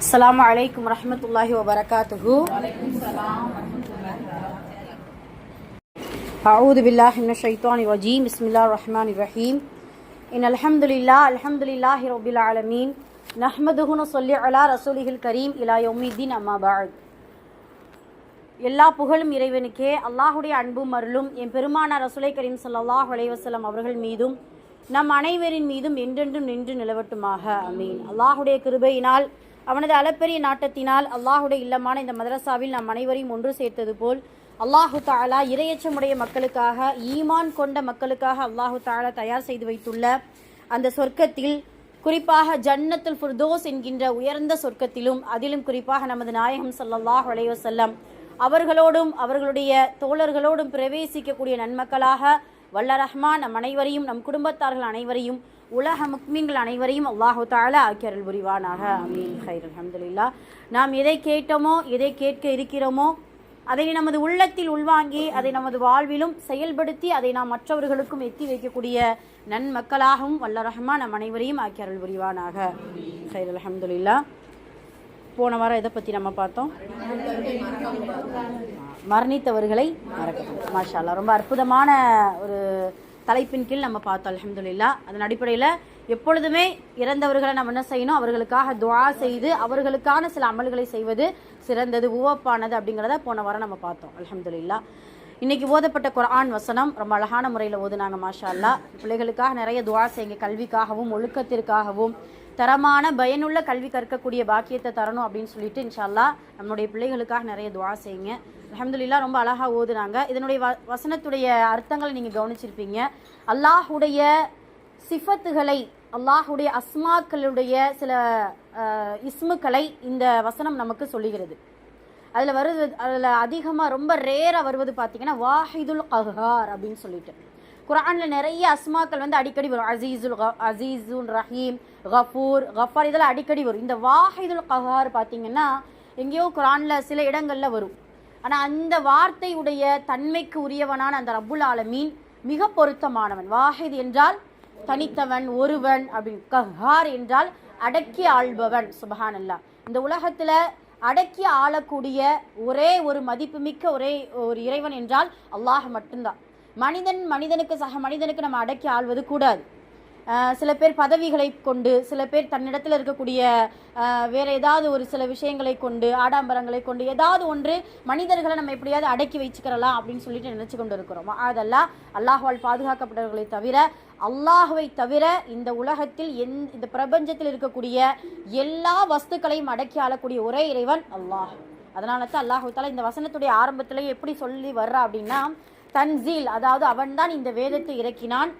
السلام عليكم ورحمة الله وبركاته. أعوذ بالله من الشيطان الرجيم. بسم الله الرحمن الرحيم. إن الحمد لله رب العالمين. نحمده ونصلي على رسوله الكريم إلى يوم الدين أما بعد. எல்லா புகழும் இறைவனுக்கே. அல்லாஹுடைய அன்பும் அருளும் என் பெருமானார் ரசூலை கரீம் ஸல்லல்லாஹு அலைஹி வஸல்லம் அவர்கள் மீதும் நம் அனைவரின் மீதும் என்றென்றும் நின்று நிலவட்டுமாக. ஆமீன். அல்லாஹுடைய கிருபையினால் அவனது அளப்பெரிய நாட்டத்தினால் அல்லாஹுடைய இல்லமான இந்த மதரசாவில் நாம் அனைவரையும் ஒன்று சேர்த்தது போல் அல்லாஹு தஆலா இறையச்சமுடைய மக்களுக்காக, ஈமான் கொண்ட மக்களுக்காக அல்லாஹு தஆலா தயார் செய்து வைத்துள்ள அந்த சொர்க்கத்தில், குறிப்பாக ஜன்னத்துல் ஃபிர்தௌஸ் என்கின்ற உயர்ந்த சொர்க்கத்திலும், அதிலும் குறிப்பாக நமது நாயகம் ஸல்லல்லாஹு அலைஹி வஸல்லம் அவர்களோடும் அவர்களுடைய தோழர்களோடும் பிரவேசிக்கக்கூடிய நன்மக்களாக வல்ல ரஹ்மான் நம் அனைவரையும், நம் குடும்பத்தார்கள் அனைவரையும், உலக முக்மீன்கள் அனைவரையும் அல்லாஹு தஆலா ஆக்கி அருள் புரிவானாக. ஆமீன். ஹைர். அல்ஹம்துலில்லாஹ். நாம் எதை கேட்டோமோ, எதை கேட்க இருக்கிறோமோ, அதை நமது உள்ளத்தில் உள்வாங்கி அதை நமது வாழ்விலும் செயல்படுத்தி அதை நாம் மற்றவர்களுக்கும் எத்தி வைக்கக்கூடிய நன்மக்களாகவும் வல்ல ரஹ்மான் நம் அனைவரையும் ஆக்கி அருள் புரிவானாக. ஹைர். அல்ஹம்துலில்லாஹ். போன வாரம் எதை பற்றி நம்ம பார்த்தோம்? மரணித்தவர்களை மறக்கணும். மாஷா அல்லாஹ். ரொம்ப அற்புதமான ஒரு தலைப்பின் கீழ் நம்ம பார்த்தோம். அல்ஹம்துலில்லாஹ். அதன் அடிப்படையில் எப்பொழுதுமே இறந்தவர்களை நம்ம என்ன செய்யணும்? அவர்களுக்காக துஆ செய்து அவர்களுக்கான சில அமல்களை செய்வது சிறந்தது, உவப்பானது அப்படிங்கிறத போன வாரம் நம்ம பார்த்தோம். அல்ஹம்துலில்லாஹ். இன்னைக்கு ஓதப்பட்ட குர்ஆன் வசனம் ரொம்ப அழகான முறையில் ஓதுனாங்க. மாஷா அல்லாஹ். பிள்ளைகளுக்காக நிறைய துஆ செய்யுங்க. கல்விக்காகவும் ஒழுக்கத்திற்காகவும் தரமான பயனுள்ள கல்வி கற்கக்கூடிய பாக்கியத்தை தரணும் அப்படின்னு சொல்லிட்டு இன்ஷா அல்லாஹ் நம்மளுடைய பிள்ளைகளுக்காக நிறைய துஆ செய்யுங்க. அல்ஹம்துலில்லாஹ். ரொம்ப அழகாக ஓதுனாங்க. இதனுடைய வசனத்துடைய அர்த்தங்களை நீங்கள் கவனிச்சிருப்பீங்க. அல்லாஹுடைய சிஃபத்துகளை, அல்லாஹுடைய அஸ்மாக்களுடைய சில இஸ்முக்களை இந்த வசனம் நமக்கு சொல்லுகிறது. அதில் அதிகமாக ரொம்ப ரேராக வருவது பார்த்தீங்கன்னா வாஹிதுல் கஹார் அப்படின்னு சொல்லிட்டு குர்ஆனில் நிறைய அஸ்மாக்கள் அடிக்கடி வரும். அசீசுல் ரஹீம், கஃபூர், கஃபார், இதெல்லாம் அடிக்கடி வரும். இந்த வாஹிதுல் கஹார் பார்த்தீங்கன்னா எங்கேயோ குர்ஆனில் சில இடங்களில் வரும். ஆனால் அந்த வார்த்தையுடைய தன்மைக்கு உரியவனான அந்த ரப்புல் ஆலமீன் மிக பொருத்தமானவன். வாஹித் என்றால் தனித்தவன், ஒருவன் அப்படின்னு. கஹார் என்றால் அடக்கி ஆள்பவன். சுப்ஹானல்லாஹ். இந்த உலகத்தில் அடக்கி ஆளக்கூடிய ஒரே ஒரு மதிப்புமிக்க ஒரே ஒரு இறைவன் என்றால் அல்லாஹ் மட்டும்தான். மனிதனுக்கு சக மனிதனுக்கு நம்ம அடக்கி ஆள்வது கூடாது. சில பேர் பதவிகளை கொண்டு, சில பேர் தன்னிடத்தில் இருக்கக்கூடிய வேறு ஏதாவது ஒரு சில விஷயங்களை கொண்டு, ஆடம்பரங்களை கொண்டு ஏதாவது ஒன்று மனிதர்களை நம்ம எப்படியாவது அடக்கி வச்சுக்கிறலாம் அப்படின்னு சொல்லிட்டு நினச்சி கொண்டு இருக்கிறோம். அதெல்லாம் அல்லாஹ்வால் பாதுகாக்கப்பட்டவர்களை தவிர, அல்லாஹுவை தவிர இந்த உலகத்தில் இந்த பிரபஞ்சத்தில் இருக்கக்கூடிய எல்லா வஸ்துக்களையும் அடக்கி ஆளக்கூடிய ஒரே இறைவன் அல்லாஹ். அதனால தான் அல்லாஹு தஆலா இந்த வசனத்துடைய ஆரம்பத்தில் எப்படி சொல்லி வர்றா அப்படின்னா, தன்சீல், அதாவது அவன்தான் இந்த வேதத்தை இறக்கினான்.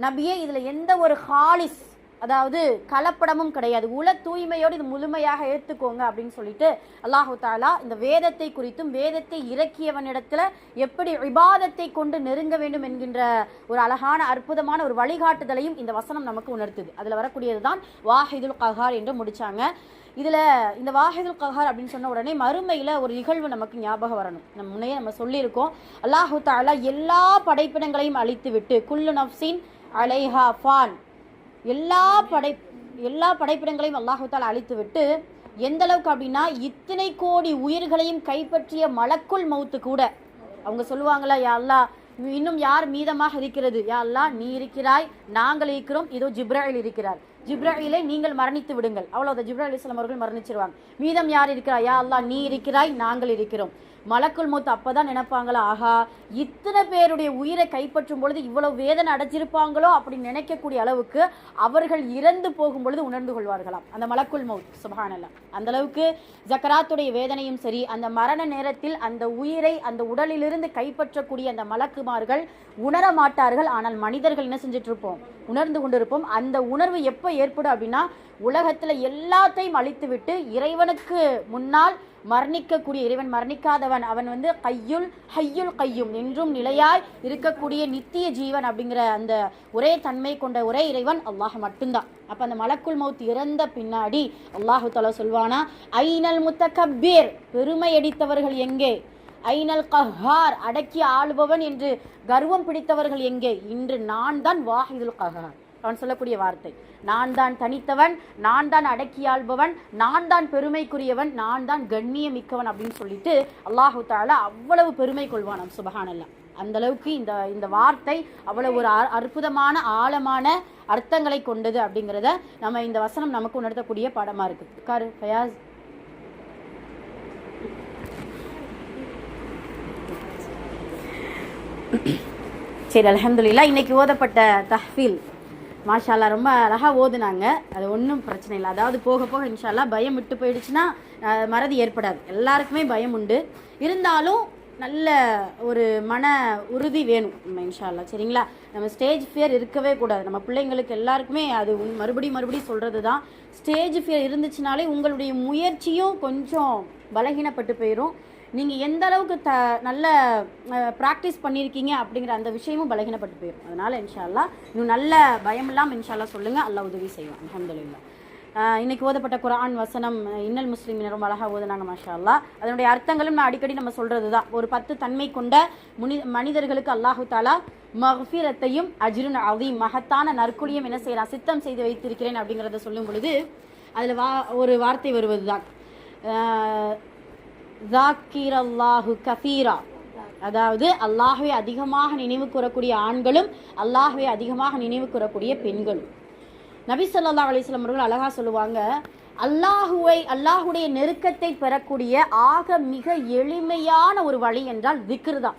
நபியே, இதில் எந்த ஒரு ஹாலிஸ், அதாவது கலப்படமும் கிடையாது, உல தூய்மையோடு இது முழுமையாக ஏற்றுக்கோங்க அப்படின்னு சொல்லிட்டு அல்லாஹு தஆலா இந்த வேதத்தை குறித்தும் வேதத்தை இறக்கியவனிடத்தில் எப்படி இபாதத்தை கொண்டு நெருங்க வேண்டும் என்கின்ற ஒரு அழகான அற்புதமான ஒரு வழிகாட்டுதலையும் இந்த வசனம் நமக்கு உணர்த்துது. அதில் வரக்கூடியது தான் வாஹிதுல் கஹார் என்று முடிச்சாங்க. இதில் இந்த வாஹிதுல் கஹார் அப்படின்னு சொன்ன உடனே மறுமையில் ஒரு நிகழ்வு நமக்கு ஞாபகம் வரணும். முன்னையே நம்ம சொல்லியிருக்கோம். அல்லாஹு தஆலா எல்லா படைப்பினங்களையும் அழித்து விட்டு, குல்லு நஃப்ஸின் அலைஹா ஃபான், எல்லா படைப்பினங்களையும் அல்லாஹு தஆலா அழித்து விட்டு, எந்த அளவுக்கு அப்படின்னா இத்தனை கோடி உயிர்களையும் கைப்பற்றிய மலக்குல் மௌத்து கூட அவங்க சொல்லுவாங்களா, யா அல்லாஹ் இன்னும் யார் மீதமாக இருக்கிறது? யா அல்லாஹ் நீ இருக்கிறாய், நாங்கள் இருக்கிறோம், இதோ ஜிப்ராயில் இருக்கிறார், ஜிப்ராயிலை நீங்கள் மரணித்து விடுங்கள். அவ்வளோதான். ஜிப்ராயில் அலைஹிஸ்ஸலாம் அவர்கள் மரணிச்சிருவாங்க. மீதம் யார் இருக்கிறாய்? யா அல்லாஹ் நீ இருக்கிறாய், நாங்கள் இருக்கிறோம். மலக்குல் மௌத் அப்பதான் நினைப்பாங்களா, ஆஹா இத்தனை பேருடைய உயிரை கைப்பற்றும் பொழுது இவ்வளவு வேதனை அடைஞ்சிருப்பாங்களோ அப்படின்னு நினைக்கக்கூடிய அளவுக்கு அவர்கள் இறந்து போகும் பொழுது உணர்ந்து கொள்வார்களாம் அந்த மலக்குல் மௌத். சுப்ஹானல்லாஹ். அந்த அளவுக்கு ஜக்கராத்துடைய வேதனையும் சரி, அந்த மரண நேரத்தில் அந்த உயிரை அந்த உடலிலிருந்து கைப்பற்றக்கூடிய அந்த மலக்குமார்கள் உணர மாட்டார்கள். ஆனால் மனிதர்கள் என்ன செஞ்சுட்டு இருப்போம்? உணர்ந்து கொண்டிருப்போம். அந்த உணர்வு எப்போ ஏற்படும் அப்படின்னா, உலகத்துல எல்லாத்தையும் அழித்து விட்டு இறைவனுக்கு முன்னால் மரணிக்கக்கூடிய, இறைவன் மரணிக்காதவன், அவன் ஹய்யுல் கையும், என்றும் நிலையாய் இருக்கக்கூடிய நித்திய ஜீவன் அப்படிங்கிற அந்த ஒரே தன்மை கொண்ட ஒரே இறைவன் அல்லாஹ் மட்டும்தான். அப்ப அந்த மலக்குல் மௌத் இறந்த பின்னாடி அல்லாஹு தஆலா சொல்வானா, ஐனல் முத்தகப்பீர், பெருமை அடித்தவர்கள் எங்கே? ஐனல் கஹார், அடக்கி ஆளுபவன் என்று கர்வம் பிடித்தவர்கள் எங்கே? இன்று நான் தான் வாஹிதுல் கஹார். அவன் சொல்லக்கூடிய வார்த்தை. நான் தான் தனித்தவன், நான் தான் அடக்கியாள்பவன், நான் தான் பெருமைக்குரியவன், நான் தான் கண்ணிய மிக்கவன் அப்படின்னு சொல்லிட்டு அல்லாஹு தஆலா அவ்வளவு பெருமை கொள்வான். சுப்ஹானல்லாஹ். அந்த அளவுக்கு இந்த வார்த்தை அவ்வளவு ஒரு அற்புதமான ஆழமான அர்த்தங்களை கொண்டது அப்படிங்கிறத நம்ம இந்த வசனம் நமக்கு உணர்த்தக்கூடிய பாடமா இருக்கு. காரு ஃபயாஸ். சரி, அல்ஹம்துலில்லாஹ். இன்னைக்கு ஓதப்பட்ட தஹ்ஃபீல் மாஷா அல்லாஹ் ரொம்ப அழகாக ஓதுனாங்க. அது ஒன்றும் பிரச்சனை இல்லை. அதாவது போக போக இன்ஷா அல்லாஹ் பயம் விட்டு போயிடுச்சுன்னா மறதி ஏற்படாது. எல்லாருக்குமே பயம் உண்டு. இருந்தாலும் நல்ல ஒரு மன உறுதி வேணும் நம்ம இன்ஷா அல்லாஹ். சரிங்களா? நம்ம ஸ்டேஜ் ஃபியர் இருக்கவே கூடாது. நம்ம பிள்ளைங்களுக்கு எல்லாருக்குமே அது மறுபடியும் சொல்கிறது தான். ஸ்டேஜ் ஃபியர் இருந்துச்சுனாலே உங்களுடைய முயற்சியும் கொஞ்சம் பலகீனப்பட்டு போயிடும். நீங்கள் எந்த அளவுக்கு நல்ல ப்ராக்டிஸ் பண்ணியிருக்கீங்க அப்படிங்கிற அந்த விஷயமும் பலகீனப்பட்டு போயிடும். அதனால் இன்ஷா அல்லாஹ் இன்னும் நல்ல பயம் இல்லாமல் இன்ஷா அல்லாஹ் சொல்லுங்கள். அல்லாஹ் உதவி செய்வான். அல்ஹம்துலில்லாஹ். இன்றைக்கி ஓதப்பட்ட குர்ஆன் வசனம் இன்னல் முஸ்லிமின் ரொம்ப அழகாக ஓதுனாங்க மாஷா அல்லாஹ். அதனுடைய அர்த்தங்களும் நான் அடிக்கடி நம்ம சொல்கிறது தான். ஒரு 10 தன்மை கொண்ட மனிதர்களுக்கு அல்லாஹு தாலா மஃபிரத்தையும் அஜ்ருன் அதீம் மகத்தான நற்குலியும் என்ன செய்யலாம் சித்தம் செய்து வைத்திருக்கிறேன் அப்படிங்கிறத சொல்லும் பொழுது அதில் ஒரு வார்த்தை வருவது தான் ஸாக்கிரல்லாஹு கஃபீரா. அதாவது அல்லாஹ்வை அதிகமாக நினைவு கூறக்கூடிய ஆண்களும் அல்லாஹ்வை அதிகமாக நினைவு கூறக்கூடிய பெண்களும். நபி ஸல்லல்லாஹு அலைஹி வஸல்லம் அவர்கள் அழகாக சொல்லுவாங்க, அல்லாஹுடைய நெருக்கத்தை பெறக்கூடிய ஆக மிக எளிமையான ஒரு வழி என்றால் திக்ர் தான்.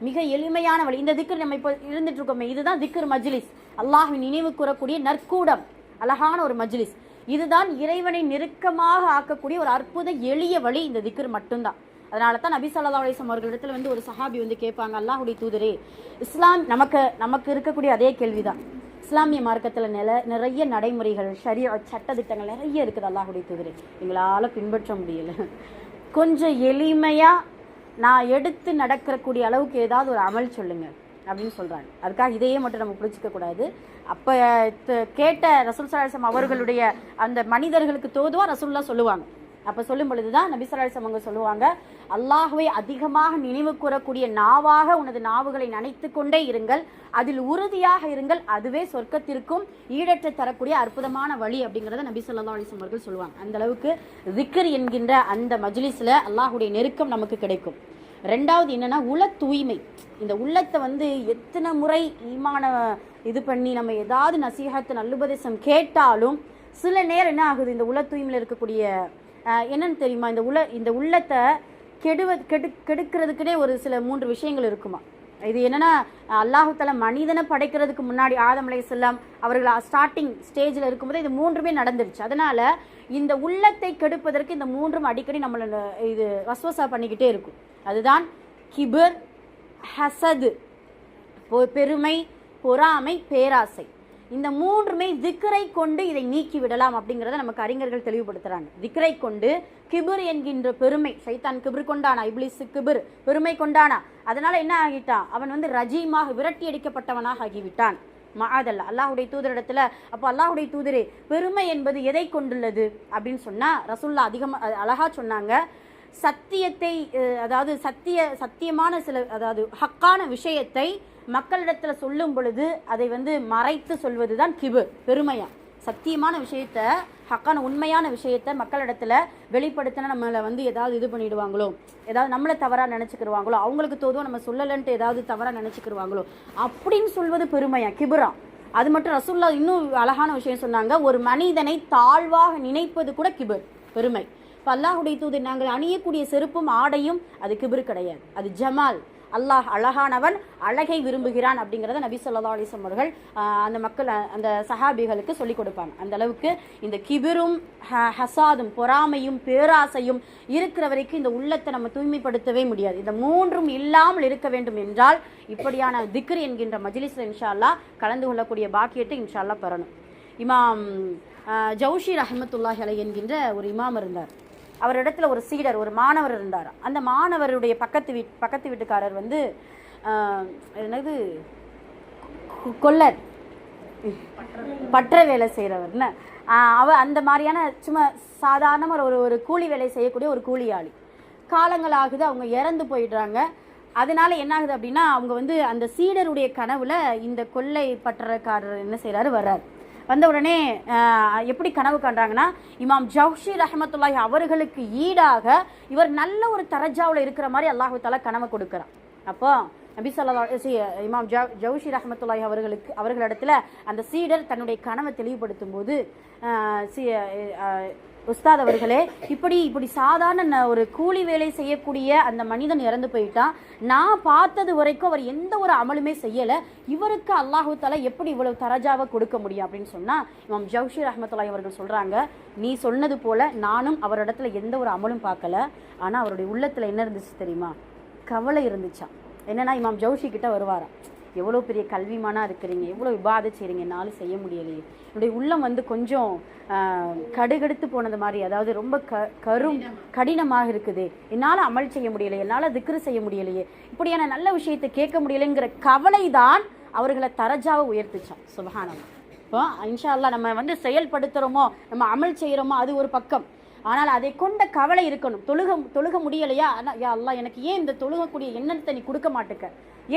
மிக எளிமையான வழி. இந்த திக்ர் நம்ம இப்போ இருந்துட்டு இருக்கோமே, இதுதான் திக்ர் மஜ்லிஸ். அல்லாஹ்வை நினைவு கூறக்கூடிய நற்கூடம், அழகான ஒரு மஜ்லிஸ். இதுதான் இறைவனை நெருக்கமாக ஆக்கக்கூடிய ஒரு அற்புத எளிய வழி இந்த திக்ர் மட்டும்தான். அதனால தான் நபி ஸல்லல்லாஹு அலைஹி வஸல்லம் அவர்களிடத்துல ஒரு சஹாபி கேட்பாங்க, அல்லாஹ்வுடைய தூதரே, இஸ்லாம் நமக்கு இருக்கக்கூடிய அதே கேள்விதான். இஸ்லாமிய மார்க்கத்தில் நிறைய நடைமுறைகள், ஷரியத் சட்டதிட்டங்கள் நிறைய இருக்குது. அல்லாஹ்வுடைய தூதரே, எங்களால் பின்பற்ற முடியல. கொஞ்சம் எளிமையாக நான் எடுத்து நடக்கக்கூடிய அளவுக்கு ஏதாவது ஒரு அமல் சொல்லுங்க அப்படின்னு சொல்கிறாங்க. அதுக்காக இதையே மட்டும் நம்ம பிடிச்சிக்க கூடாது. அப்போ கேட்ட ரசூல் ஸல்லல்லாஹு அலைஹி வஸல்லம் அவர்களுடைய அந்த மனிதர்களுக்கு தோதுவா ரசூலுல்லாஹ் சொல்லுவாங்க. அப்போ சொல்லும் பொழுது தான் நபி ஸல்லல்லாஹு அலைஹி வஸல்லம் அவங்க சொல்லுவாங்க, அல்லாஹ்வை அதிகமாக நினைவு கூறக்கூடிய நாவாக உனது நாவுகளை நனைத்து கொண்டே இருங்கள், அதில் உறுதியாக இருங்கள், அதுவே சொர்க்கத்திற்கும் ஈடற்ற தரக்கூடிய அற்புதமான வழி அப்படிங்கிறத நபி ஸல்லல்லாஹு அலைஹி வஸல்லம் அவர்கள் சொல்லுவாங்க. அந்த அளவுக்கு திக்ர் என்கின்ற அந்த மஜ்லிஸில் அல்லாஹ்வுடைய நெருக்கம் நமக்கு கிடைக்கும். ரெண்டாவது என்னன்னா உள தூய்மை. இந்த உள்ளத்தை எத்தனை முறை ஈமான இது பண்ணி நம்ம ஏதாவது நசீஹத்து நல்லுபதேசம் கேட்டாலும் சில நேரம் என்ன ஆகுது, இந்த உள தூய்மையில் இருக்கக்கூடிய என்னன்னு தெரியுமா, இந்த உள்ளத்தை கெடுக்கிறதுக்குனே ஒரு சில 3 விஷயங்கள் இருக்குமா. இது என்னன்னா, அல்லாஹு தஆலா மனிதனை படைக்கிறதுக்கு முன்னாடி ஆதம் அலைஹிஸ்ஸலாம் அவர்கள் ஸ்டார்டிங் ஸ்டேஜில் இருக்கும்போது இது 3மே நடந்துருச்சு. அதனால இந்த உள்ளத்தை கெடுப்பதற்கு இந்த 3ம் அடிக்கடி நம்மளை இது வஸ்வசா பண்ணிக்கிட்டே இருக்கும். அதுதான் கிபர், ஹசது, பெருமை, பொறாமை, பேராசை. இந்த 3மே திக்ரை கொண்டு இதை நீக்கி விடலாம் அப்படிங்கிறத நமக்கு அறிஞர்கள் தெளிவுபடுத்துறாங்க. திக்ரை கொண்டு கிபர் என்கின்ற பெருமை, ஷைத்தான் கிபர் கொண்டானா, இப்லீஸ் கிபர் பெருமை கொண்டானா, அதனால என்ன ஆகிட்டான், அவன் ரஜீமாக விரட்டி அடிக்கப்பட்டவனாக ஆகிவிட்டான். மஆதல்லா அல்லாஹ்வுடைய தூதரிடத்துல. அப்போ அல்லாஹ்வுடைய தூதரே, பெருமை என்பது எதை கொண்டுள்ளது அப்படின்னு சொன்னா ரசூலுல்லாஹ் அதிகமாக அழகா சொன்னாங்க, சத்தியத்தை, அதாவது சத்தியமான சில, அதாவது ஹக்கான விஷயத்தை மக்களிடத்தில் சொல்லும் பொழுது அதை மறைத்து சொல்வது தான் கிபர், பெருமையா. சத்தியமான விஷயத்த, ஹக்கான உண்மையான விஷயத்த மக்களிடத்தில் வெளிப்படுத்தினா நம்மளை ஏதாவது இது பண்ணிடுவாங்களோ, ஏதாவது நம்மளை தவறாக நினச்சிக்கிடுவாங்களோ, அவங்களுக்கு தோதும் நம்ம சொல்லலைன்ட்டு ஏதாவது தவறாக நினச்சிக்கிடுவாங்களோ அப்படின்னு சொல்வது பெருமையா, கிபரா. அது மட்டும் ரசூலுல்லாஹ் இன்னும் அழகான விஷயம் சொன்னாங்க, ஒரு மனிதனை தாழ்வாக நினைப்பது கூட கிபர், பெருமை. இப்போ அல்லாஹ்வுடைய தூதர் நாங்கள் அணியக்கூடிய செருப்பும் ஆடையும் அது கிபர் கிடையாது, அது ஜமால். அல்லாஹ் அழகானவன், அழகை விரும்புகிறான் அப்படிங்கிறத நபி ஸல்லல்லாஹு அலைஹி வஸல்லம் அவர்கள் அந்த மக்கள், அந்த சஹாபிகளுக்கு சொல்லிக் கொடுப்பாங்க. அந்த அளவுக்கு இந்த கிபிரும் ஹசாதும் பொறாமையும் பேராசையும் இருக்கிற வரைக்கும் இந்த உள்ளத்தை நம்ம தூய்மைப்படுத்தவே முடியாது. இந்த 3ம் இல்லாமல் இருக்க வேண்டும் என்றால் இப்படியான திக்ர் என்கின்ற மஜ்லிஸில் இன்ஷா அல்லாஹ் கலந்து கொள்ளக்கூடிய பாக்கியத்தை இன்ஷா அல்லாஹ் பெறணும். இமாம் ஜௌஷி ரஹ்மத்துல்லாஹி அலைஹி என்கின்ற ஒரு இமாம் இருந்தார். அவரிடத்துல ஒரு சீடர், ஒரு மாணவர் இருந்தார். அந்த மாணவருடைய பக்கத்து வீட்டுக்காரர் என்னது கொல்லர், பற்ற வேலை செய்கிறவர்னு அந்த மாதிரியான சும்மா சாதாரண ஒரு கூலி வேலை செய்யக்கூடிய ஒரு கூலியாளி. காலங்களாகுது, அவங்க இறந்து போயிடுறாங்க. அதனால என்ன ஆகுது அப்படின்னா அவங்க வந்து அந்த சீடருடைய கனவுல இந்த கொள்ளை பட்டறக்காரர் என்ன செய்யறாரு, வர்றாரு. வந்த உடனே எப்படி கனவு காண்றாங்கன்னா, இமாம் ஜௌஷி ரஹமத்துல்லாஹி அவர்களுக்கு ஈடாக இவர் நல்ல ஒரு தரஜாவில் இருக்கிற மாதிரி அல்லாஹு தாலா கனவை கொடுக்குறான். அப்போ நபி ஸல்லல்லாஹு இமாம் ஜௌஷி ரஹமத்துல்லாஹி அவர்களிடத்துல அந்த சீடர் தன்னுடைய கனவை தெளிவுபடுத்தும் போது, உஸ்தாத் அவர்களே, இப்படி சாதாரண ஒரு கூலி வேலை செய்யக்கூடிய அந்த மனிதன் இறந்து போயிட்டான், நான் பார்த்தது வரைக்கும் அவர் எந்த ஒரு அமலுமே செய்யலை, இவருக்கு அல்லாஹு தாலா எப்படி இவ்வளவு தரஜாவை கொடுக்க முடியும் அப்படின்னு சொன்னால், இமாம் ஜௌஷி ரஹமத்துல்லாஹி அவர்கள் சொல்கிறாங்க, நீ சொன்னது போல் நானும் அவரிடத்துல எந்த ஒரு அமலும் பார்க்கல, ஆனால் அவருடைய உள்ளத்தில் என்ன இருந்துச்சு தெரியுமா, கவலை இருந்துச்சான். என்னன்னா, இமாம் ஜௌஷி கிட்ட வருவாராம், எவ்வளோ பெரிய கல்விமானாக இருக்கிறீங்க, எவ்வளோ விவாத செய்கிறீங்க, என்னால் செய்ய முடியலையே, என்னுடைய உள்ளம் வந்து கொஞ்சம் கடுகடுத்து போனது மாதிரி, அதாவது ரொம்ப கடினமாக இருக்குது, என்னால் அமல் செய்ய முடியலையே, என்னால் திக்ரு செய்ய முடியலையே, இப்படியான நல்ல விஷயத்தை கேட்க முடியலைங்கிற கவலை தான் அவர்களை தரஜாவை உயர்த்துச்சான். சுப்ஹானல்லாஹ். இப்போ இன்ஷா அல்லாஹ் நம்ம வந்து செயல்படுத்துகிறோமோ, நம்ம அமல் செய்கிறோமோ, அது ஒரு பக்கம். ஆனால் அதை கொண்ட கவலை இருக்கணும். தொழுக முடியலையா, யா அல்லாஹ் எனக்கு ஏன் இந்த தொழுகக்கூடிய எண்ணத்தை நீ கொடுக்க மாட்டுக்க,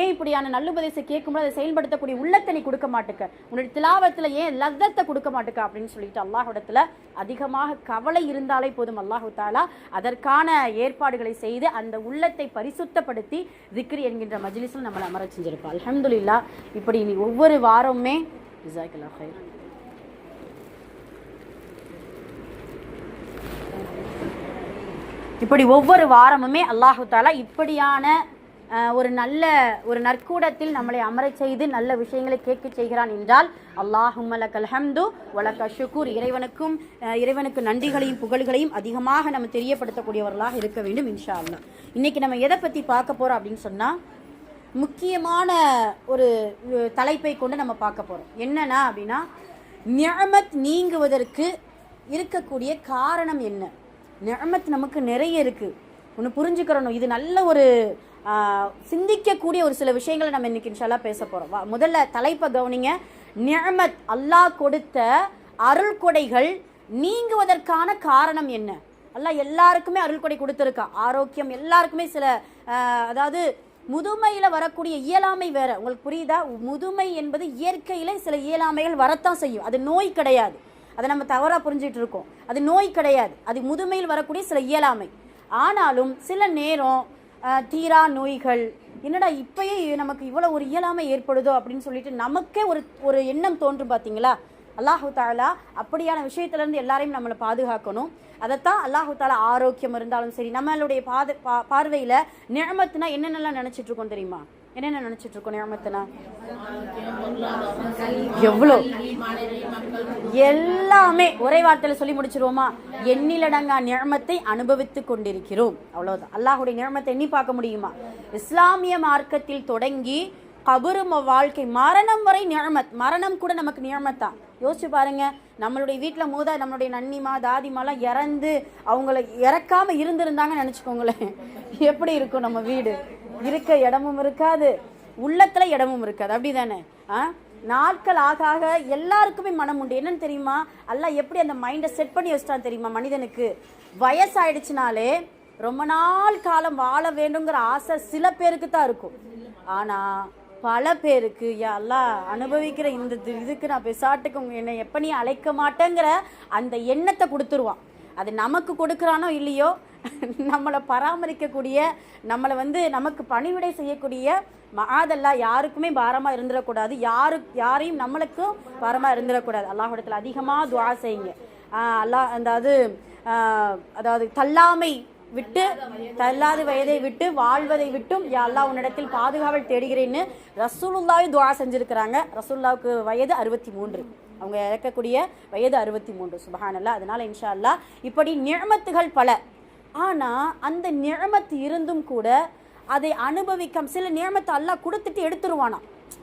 ஏன் இப்படியான நல்லுபதேசத்தை கேட்கும்போது அதை செயல்படுத்தக்கூடிய உள்ளத்தை நீ கொடுக்க மாட்டுக்க, உன்னுடைய திலாவத்தில் ஏன் லத்தத்தை கொடுக்க மாட்டுக்க அப்படின்னு சொல்லிட்டு அல்லாஹ்விடத்துல அதிகமாக கவலை இருந்தாலே போதும், அல்லாஹு தாலா அதற்கான ஏற்பாடுகளை செய்து அந்த உள்ளத்தை பரிசுத்தப்படுத்தி திக்ரி என்கின்ற மஜ்லிஸில் நம்மளை அமர செஞ்சிருப்பா. அல்ஹம்துலில்லாஹ். இப்படி நீ ஒவ்வொரு வாரமுமே ஜஸாக்கல்லாஹ் கைர். இப்படி ஒவ்வொரு வாரமுமே அல்லாஹு தாலா இப்படியான ஒரு நற்கூடத்தில் நம்மளை அமர செய்து நல்ல விஷயங்களை கேட்க செய்கிறான் என்றால், அல்லாஹும்ம லக்கல் ஹம்து வலக்க ஷுக்கூர், இறைவனுக்கு நன்றிகளையும் புகழ்களையும் அதிகமாக நம்ம தெரியப்படுத்தக்கூடியவர்களாக இருக்க வேண்டும் இன்ஷா அல்லாஹ். இன்னைக்கு நம்ம எதை பற்றி பார்க்க போகிறோம் அப்படின்னு சொன்னால், முக்கியமான ஒரு தலைப்பை கொண்டு நம்ம பார்க்க போகிறோம். என்னன்னா அப்படின்னா, நிஅமத் நீங்குவதற்கு இருக்கக்கூடிய காரணம் என்ன. நிஅமத் நமக்கு நிறைய இருக்குது, ஒன்று புரிஞ்சுக்கிறணும். இது நல்ல ஒரு சிந்திக்கக்கூடிய ஒரு சில விஷயங்களை நம்ம இன்னைக்கு இன்ஷா அல்லாஹ் பேச போகிறோம். முதல்ல தலைப்பை கவனிங்க. நிஅமத், அல்லாஹ் கொடுத்த அருள் கொடைகள் நீங்குவதற்கான காரணம் என்ன. அல்லாஹ் எல்லாருக்குமே அருள் கொடை கொடுத்துருக்கா, ஆரோக்கியம் எல்லாருக்குமே. சில அதாவது முதுமையில் வரக்கூடிய இயலாமை வேற, உங்களுக்கு புரியுதா? முதுமை என்பது இயற்கையில் சில இயலாமைகள் வரத்தான் செய்யும், அது நோய் கிடையாது. அதை நம்ம தவறாக புரிஞ்சிட்டு இருக்கோம். அது நோய் கிடையாது, அது முதுமையில் வரக்கூடிய சில இயலாமை. ஆனாலும் சில நேரம் தீரா நோய்கள், என்னடா இப்பயே நமக்கு இவ்வளோ ஒரு இயலாமை ஏற்படுதோ அப்படின்னு சொல்லிட்டு நமக்கே ஒரு எண்ணம் தோன்றும். பார்த்தீங்களா? அல்லாஹு தாலா அப்படியான விஷயத்துலேருந்து எல்லாரையும் நம்மளை பாதுகாக்கணும். அதைத்தான் அல்லாஹு தாலா ஆரோக்கியம் இருந்தாலும் சரி, நம்மளுடைய பார்வையில் நிஅமத்னா என்னென்னலாம் நினச்சிட்டு இருக்கோம் தெரியுமா? என்னென்ன நினைச்சிட்டு இருக்கோம் நிஅமத்னா? எவ்வளோ எல்லாமே ஒரே வார்த்தையில சொல்லி முடிச்சிருவோமா? எண்ணிலடங்கா நிஅமத்தை அனுபவித்து கொண்டிருக்கிறோம், அவ்வளவுதான். அல்லாஹுடைய நிஅமத்தை எண்ணி பார்க்க முடியுமா? இஸ்லாமிய மார்க்கத்தில் தொடங்கி கபரு வாழ்க்கை, மரணம் வரை நிஅமத். மரணம் கூட நமக்கு நிஅமத் தான். யோசிச்சு பாருங்க, நம்மளுடைய வீட்டில் நம்மளுடைய நன்னிமா தாதிமாலாம் இறந்து அவங்கள இறக்காம இருந்திருந்தாங்கன்னு நினச்சிக்கோங்களேன், எப்படி இருக்கும் நம்ம வீடு? இருக்க இடமும் இருக்காது, உள்ளத்துல இடமும் இருக்காது, அப்படிதானே? நாட்கள் ஆக ஆக எல்லாருக்குமே மனம் உண்டு. என்னன்னு தெரியுமா? அல்லாஹ் எப்படி அந்த மைண்டை செட் பண்ணி வச்சிட்டான் தெரியுமா? மனிதனுக்கு வயசாயிடுச்சுனாலே ரொம்ப நாள் காலம் வாழ வேண்டுங்கிற ஆசை சில பேருக்கு தான் இருக்கும். ஆனா பல பேருக்கு, யா அல்லாஹ் அனுபவிக்கிற இந்த இதுக்கு நான் பெசாட்டுக்கு என்னை எப்ப நீ அழைக்க மாட்டேங்கிற அந்த எண்ணத்தை கொடுத்துருவான். அது நமக்கு கொடுக்குறானோ இல்லையோ, நம்மளை பராமரிக்கக்கூடிய, நம்மளை வந்து நமக்கு பணிவிடை செய்யக்கூடிய மஆதல்லா யாருக்குமே பாரமாக இருந்துடக்கூடாது, யாரையும் நம்மளுக்கும் பாரமாக இருந்துடக்கூடாது. அல்லாஹ்விடத்தில் அதிகமாக துஆ செய்யுங்க. அதாவது தள்ளாத வயதை விட்டு வாழ்வதை விட்டும் யா அல்லாஹ் உன்னிடத்தில் பாதுகாவல் தேடுகிறேன்னு ரசூலுல்லாஹி துஆ செஞ்சிருக்கிறாங்க. ரசூலுல்லாஹ்வுக்கு வயது 63, அவங்க இறக்கக்கூடிய வயது 63. சுப்ஹானல்லாஹ். அதனால இன்ஷா அல்லாஹ் இப்படி நிஅமத்துகள் பல. ஆனால் அந்த நிஅமத் இருந்தும் கூட அதை அனுபவிக்க சில நிஅமத்தை அல்லாஹ் கொடுத்துட்டு எடுத்துருவானா.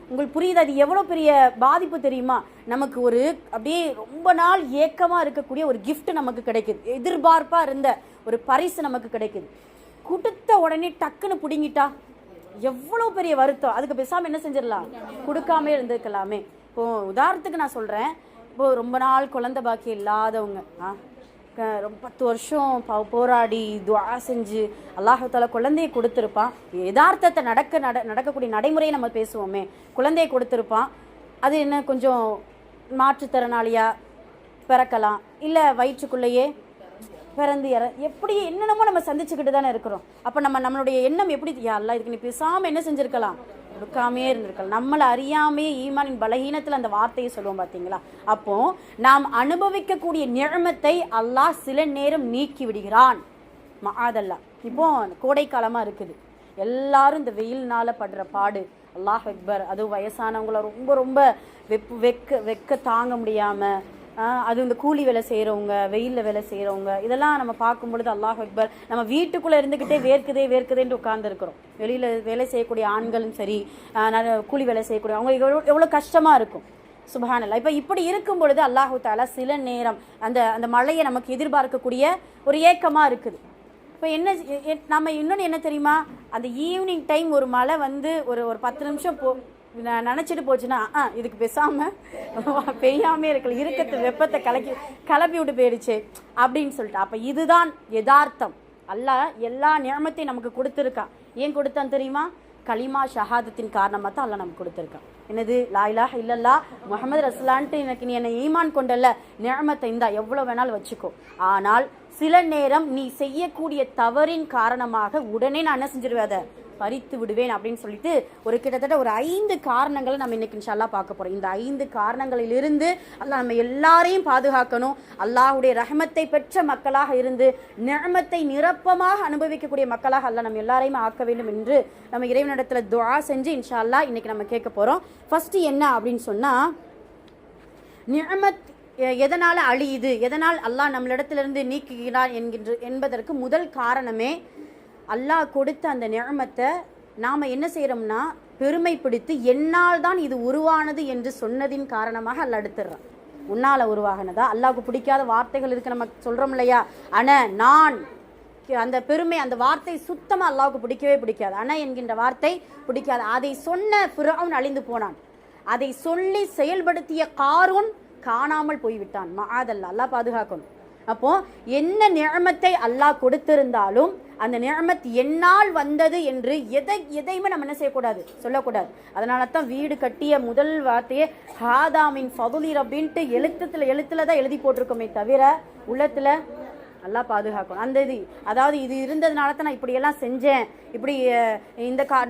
உங்களுக்கு புரியுது? அது எவ்வளோ பெரிய பாதிப்பு தெரியுமா? நமக்கு ஒரு அப்படியே ரொம்ப நாள் ஏக்கமாக இருக்கக்கூடிய ஒரு கிஃப்ட் நமக்கு கிடைக்குது, எதிர்பார்ப்பாக இருந்த ஒரு பரிசு நமக்கு கிடைக்குது. கொடுத்த உடனே டக்குன்னு பிடுங்கிட்டா எவ்வளோ பெரிய வருத்தம். அதுக்கு பேசாமல் என்ன செஞ்சிடலாம்? கொடுக்காமே இருந்திருக்கலாமே. இப்போது உதாரணத்துக்கு நான் சொல்கிறேன், இப்போது ரொம்ப நாள் குழந்தை பாக்கியம் இல்லாதவங்க ரொம்ப 10 வருஷம் போராடி துஆ செஞ்சு அல்லாஹ் தஆலா குழந்தையை கொடுத்துருப்பான். யதார்த்தத்தை நடக்கக்கூடிய நடைமுறையை நம்ம பேசுவோமே, குழந்தையை கொடுத்துருப்பான். அது என்ன கொஞ்சம் மாற்றுத்திறனாளியா பிறக்கலாம், இல்லை வயிற்றுக்குள்ளேயே பிறந்து எப்படி என்னென்னமோ நம்ம சந்திச்சுக்கிட்டு தானே இருக்கிறோம். அப்போ நம்மளுடைய எண்ணம் எப்படி, யா அல்லாஹ் இதுக்கு நீ பேசாமல் என்ன செஞ்சுருக்கலாம், கொடுக்காமே இருந்திருக்கலாம். நம்மளை அறியாமையே ஈமானின் பலகீனத்தில் அந்த வார்த்தையை சொல்லுவோம் பார்த்தீங்களா. அப்போ நாம் அனுபவிக்கக்கூடிய நிழமத்தை அல்லாஹ் சில நேரம் நீக்கி விடுகிறான். மஆதல்லா. இப்போ கோடை காலமாக இருக்குது, எல்லாரும் இந்த வெயில்னால படுற பாடு, அல்லாஹ் அக்பர். அதுவும் வயசானவங்கள ரொம்ப ரொம்ப வெக்க தாங்க முடியாமல், அது இந்த கூலி வேலை செய்கிறவங்க, வெயிலில் வேலை செய்கிறவங்க, இதெல்லாம் நம்ம பார்க்கும் பொழுது அல்லாஹ் அக்பர். நம்ம வீட்டுக்குள்ளே இருந்துக்கிட்டே வேர்க்குதேன்னு உட்கார்ந்துருக்கிறோம். வெளியில் வேலை செய்யக்கூடிய ஆண்களும் சரி, கூலி வேலை செய்யக்கூடிய அவங்க எவ்வளோ கஷ்டமாக இருக்கும். சுப்ஹானல்லாஹ். இப்போ இப்படி இருக்கும் பொழுது அல்லாஹு தஆலா சில நேரம் அந்த மழையை நமக்கு எதிர்பார்க்கக்கூடிய ஒரு ஏக்கமாக இருக்குது. இப்போ நம்ம இன்னொன்று என்ன தெரியுமா, அந்த ஈவினிங் டைம் ஒரு மழை வந்து ஒரு 10 நிமிஷம் நினச்சிட்டு போச்சுன்னா இதுக்கு பேசாமல் பெய்யாமே இருக்கல, இருக்கத்து வெப்பத்தை கிளப்பி விட்டு போயிடுச்சு அப்படின்னு சொல்லிட்டு. அப்போ இதுதான் யதார்த்தம். அல்லாஹ் எல்லா நியமத்தையும் நமக்கு கொடுத்துருக்கான். ஏன் கொடுத்தான் தெரியுமா, கலிமா ஷஹாதத்தின் காரணமாக தான் அல்லாஹ் நமக்கு கொடுத்துருக்கான். என்னது, லா இலாஹ இல்லல்லா முஹம்மது ரசூலுல்லாஹ்ன்ட்டு எனக்கு நீ என்னை ஈமான் கொண்டல, நியமத்தை இந்தா எவ்வளோ வேணாலும் வச்சுக்கோ. ஆனால் சில நேரம் நீ செய்யக்கூடிய தவறின் காரணமாக உடனே நான் என்ன செஞ்சிருவேன், அதை பறித்து விடுவேன் அப்படின்னு சொல்லிட்டு ஒரு கிட்டத்தட்ட ஒரு 5 காரணங்களை நம்ம இன்னைக்கு இன்ஷா அல்லாஹ் பார்க்க போறோம். இந்த 5 காரணங்களிலிருந்து அல்லாஹ் நம்ம எல்லாரையும் பாதுகாக்கணும். அல்லாஹ்வுடைய ரஹமத்தை பெற்ற மக்களாக இருந்து நிஅமத்தை நிரப்பமாக அனுபவிக்கக்கூடிய மக்களாக அல்லாஹ் நம்ம எல்லாரையும் ஆக்க வேண்டும் என்று நம்ம இறைவனிடத்துல துஆ செஞ்சு இன்ஷா அல்லாஹ் இன்னைக்கு நம்ம கேட்க போறோம். ஃபர்ஸ்ட் என்ன அப்படின்னு சொன்னா, நிஅமத் எதனால அழியுது, எதனால் அல்லாஹ் நம்மளிடத்திலிருந்து நீக்குகிறான் என்பதற்கு முதல் காரணமே அல்லாஹ் கொடுத்த அந்த நிஅமத்தை நாம் என்ன செய்கிறோம்னா பெருமை பிடித்து என்னால் தான் இது உருவானது என்று சொன்னதின் காரணமாக அல்லாஹ் எடுத்துடுறான். உன்னால் உருவாகினதா, அல்லாஹ்வுக்கு பிடிக்காத வார்த்தைகள் இருக்கு நம்ம சொல்கிறோம் இல்லையா, நான் அந்த பெருமை, அந்த வார்த்தை சுத்தமாக அல்லாஹ்வுக்கு பிடிக்கவே பிடிக்காது. என்கின்ற வார்த்தை பிடிக்காது. அதை சொன்ன ஃபிரௌன் அழிந்து போனான். அதை சொல்லி செயல்படுத்திய காரூன் காணாமல் போய்விட்டான். மஆதல்லா. அல்லாஹ் பாதுகாக்கணும். அப்போ என்ன நிஅமத்தை அல்லாஹ் கொடுத்திருந்தாலும் அந்த நிஅமத் என்னால் வந்தது என்று எதையுமே நம்ம என்ன செய்யக்கூடாது, சொல்லக்கூடாது. அதனால தான் வீடு கட்டிய முதல் வார்த்தையே ஹாதாமின் ஃபதுலி ரப்பின்ட்டு எழுத்துல தான் எழுதி போட்டிருக்கோமே தவிர உள்ளத்துல அல்லாஹ் பாதுகாக்கணும். அந்த அதாவது இது இருந்ததுனால தான் நான் இப்படியெல்லாம் செஞ்சேன், இப்படி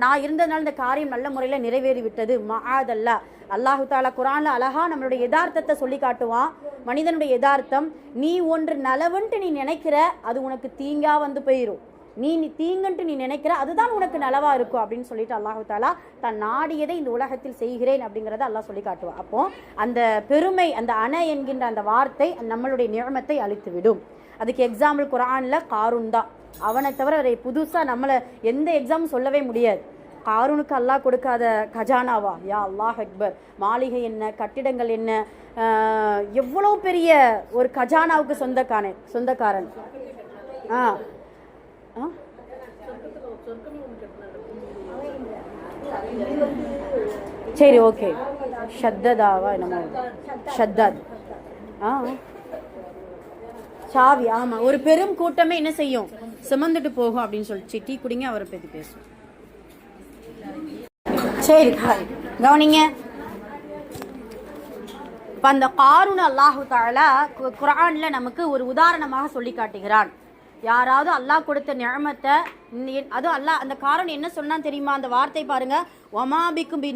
நான் இருந்ததுனால இந்த காரியம் நல்ல முறையில் நிறைவேறி விட்டது. மஆதல்லா. அல்லாஹு தாலா குர்ஆன்ல அழகா நம்மளுடைய யதார்த்தத்தை சொல்லி காட்டுவான். மனிதனுடைய யதார்த்தம், நீ ஒன்று நலவுன்ட்டு நீ நினைக்கிற, அது உனக்கு தீங்கா வந்து போயிடும். நீ தீங்குன்ட்டு நீ நினைக்கிற, அதுதான் உனக்கு நலவா இருக்கும் அப்படின்னு சொல்லிட்டு அல்லாஹு தாலா தன் நாடியதை இந்த உலகத்தில் செய்கிறேன் அப்படிங்கிறத அல்லாஹ் சொல்லி காட்டுவான். அப்போ அந்த பெருமை, அந்த என்கின்ற அந்த வார்த்தை நம்மளுடைய நியமத்தை அழித்து விடும். அதுக்கு எக்ஸாம்பிள் குர்ஆன்ல காரூன் தான். அவனை தவிர புதுசாக நம்மளை எந்த எக்ஸாம் சொல்லவே முடியாது. காரூனுக்கு அல்லாஹ் கொடுக்காத கஜானாவா, யா அல்லாஹ் அக்பர். மாளிகை என்ன, கட்டிடங்கள் என்ன, எவ்வளோ பெரிய ஒரு கஜானாவுக்கு சொந்தக்காரன். சரி, ஓகே. ஷத்ததாவா என்னமோ, ஷத்தாத். சாவி. ஆமா, ஒரு பெரும் கூட்டமே என்ன செய்யும், சுமந்துட்டு போகும் அப்படின்னு சொல்லிச்சு. டீ குடிங்க, அவரை பத்தி பேசுவோம். சரி, கவனிங்க. இப்ப அந்த காரூன் அல்லாஹு தஆலா குர்ஆன்ல நமக்கு ஒரு உதாரணமாக சொல்லி காட்டுகிறான். யாராவது அல்லாஹ் கொடுத்த நிஅமத்தை, அதுவும் அல்லாஹ் அந்த காரூன் என்ன சொன்னான்னு தெரியுமா, அந்த வார்த்தை பாருங்க. ஒமாபிக்கும்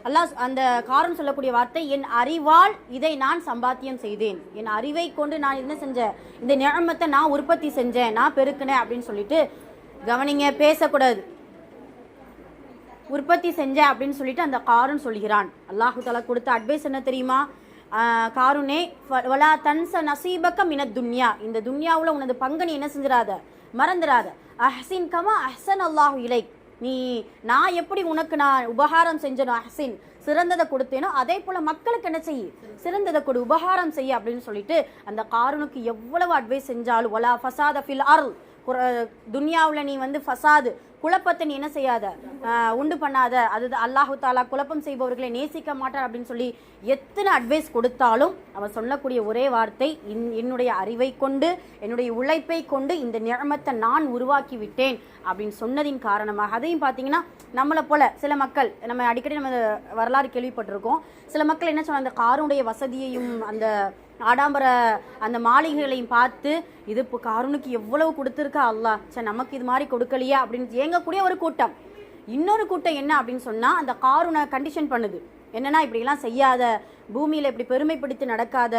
அல்லாஹ் அந்த காரூன் சொல்லக்கூடிய வார்த்தை, என் அறிவால் இதை நான் சம்பாத்தியம் செய்தேன், என் அறிவை கொண்டு நான் என்ன செஞ்சேன், இந்த நிஅமத்தை நான் உற்பத்தி செஞ்சேன், நான் பெருக்கினேன் அப்படின்னு சொல்லிட்டு கவனிங்க, பேசக்கூடாது. உற்பத்தி செஞ்சேன் அப்படின்னு சொல்லிட்டு அந்த காரூன் சொல்கிறான். அல்லாஹு தஆலா கொடுத்த அட்வைஸ் என்ன தெரியுமா, காரூனே வலா தன்ஸ நஸீபக மினத் துன்யா, இந்த துன்யாவுல உனது பங்கை நீ என்ன செஞ்சிராத, மறந்துடாத. அஹ்சின் கமா அஹ்சன் அல்லாஹு இலைக், நான் எப்படி உனக்கு நான் உபகாரம் செஞ்சனோ, அஹ்சின் சிறந்ததை கொடுத்தேனோ அதே போல மக்களுக்கு என்ன செய்ய, சிறந்ததை கொடு, உபகாரம் செய்ய அப்படின்னு சொல்லிட்டு அந்த காரூனுக்கு எவ்வளவு அட்வைஸ் செஞ்சாலும், வலா ஃபசாத ஃபில் அர்ல், துன்யாவில் நீ வந்து ஃபசாது குழப்பத்தை நீ என்ன செய்யாத, உண்டு பண்ணாத, அது அல்லாஹு தாலா குழப்பம் செய்பவர்களை நேசிக்க மாட்டார் அப்படின்னு சொல்லி எத்தனை அட்வைஸ் கொடுத்தாலும் அவன் சொல்லக்கூடிய ஒரே வார்த்தை, என்னுடைய அறிவை கொண்டு என்னுடைய உழைப்பை கொண்டு இந்த நியமத்தை நான் உருவாக்கி விட்டேன் அப்படின்னு சொன்னதின் காரணமாக. அதையும் பார்த்தீங்கன்னா நம்மளை போல சில மக்கள், நம்ம அடிக்கடி நம்ம வரலாறு கேள்விப்பட்டிருக்கோம், சில மக்கள் என்ன சொன்னாங்க, அந்த காருடைய வசதியையும் அந்த ஆடாம்பர அந்த மாளிகைகளையும் பார்த்து இது இப்போ காரூனுக்கு எவ்வளவு கொடுத்துருக்கா அல்லாஹ், சரி நமக்கு இது மாதிரி கொடுக்கலையா அப்படின்னு ஏங்கக்கூடிய ஒரு கூட்டம். இன்னொரு கூட்டம் என்ன அப்படின்னு சொன்னால், அந்த காரூனை கண்டிஷன் பண்ணுது, என்னன்னா இப்படிலாம் செய்யாத, பூமியில் இப்படி பெருமைப்படுத்தி நடக்காத,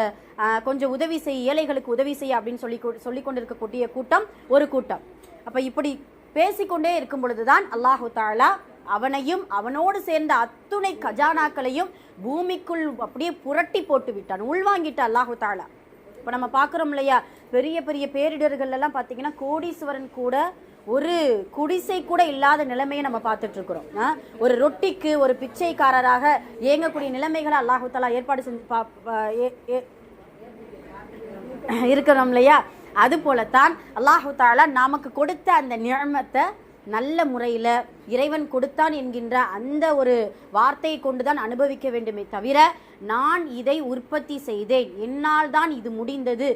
கொஞ்சம் உதவி செய், ஏழைகளுக்கு உதவி செய்ய அப்படின்னு சொல்லி கொண்டிருக்கக்கூடிய கூட்டம் ஒரு கூட்டம். அப்போ இப்படி பேசிக்கொண்டே இருக்கும் பொழுதுதான் அல்லாஹு தாலா அவனையும் அவனோடு சேர்ந்த அத்துணை கஜானாக்களையும் பூமிக்குள் அப்படியே புரட்டி போட்டு விட்டான், உள்வாங்கிட்ட அல்லாஹு தாலா. இப்போ நம்ம பார்க்குறோம் இல்லையா, பெரிய பெரிய பேரிடர்கள் எல்லாம் பார்த்தீங்கன்னா கோடீஸ்வரன் கூட ஒரு குடிசை கூட இல்லாத நிலைமையை நம்ம பார்த்துட்டு இருக்கிறோம். ஒரு ரொட்டிக்கு ஒரு பிச்சைக்காரராக இயங்கக்கூடிய நிலைமைகளை அல்லாஹு தாலா ஏற்பாடு செஞ்சு இருக்கிறோம் இல்லையா. அது போலத்தான் அல்லாஹு தாலா நமக்கு கொடுத்த அந்த நியமத்தை நல்ல முறையில் இறைவன் கொடுத்தான் என்கின்ற அந்த ஒரு வார்த்தையை கொண்டுதான் அனுபவிக்க வேண்டுமே தவிர, நான் இதை உற்பத்தி செய்தேன், என்னால் தான் இது முடிந்தது,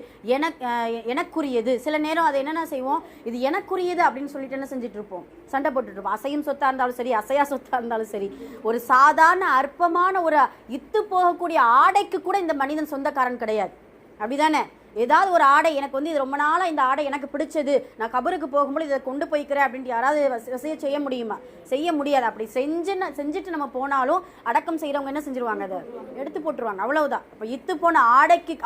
எனக்குரியது. சில நேரம் அதை என்னென்ன செய்வோம், இது எனக்குரியது அப்படின்னு சொல்லிட்டு என்ன செஞ்சுட்டு இருப்போம், சண்டை போட்டுட்டு இருப்போம். அசையும் சொத்தா இருந்தாலும் சரி, அசையா சொத்தா இருந்தாலும் சரி, ஒரு சாதாரண அற்பமான ஒரு இத்து போகக்கூடிய ஆடைக்கு கூட இந்த மனிதன் சொந்தக்காரன் கிடையாது, அப்படிதானே? ஏதாவது ஒரு ஆடை எனக்கு வந்து இது ரொம்ப நாளாக இந்த ஆடை எனக்கு பிடிச்சது, நான் கபருக்கு போகும்போது இதை கொண்டு போய்க்கிறேன் அப்படின்ட்டு யாராவது செய்ய முடியுமா? செய்ய முடியாது. அப்படி செஞ்சுட்டு நம்ம போனாலும் அடக்கம் செய்கிறவங்க என்ன செஞ்சிருவாங்க, அதை எடுத்து போட்டுருவாங்க, அவ்வளவுதான். அப்போ இத்து போன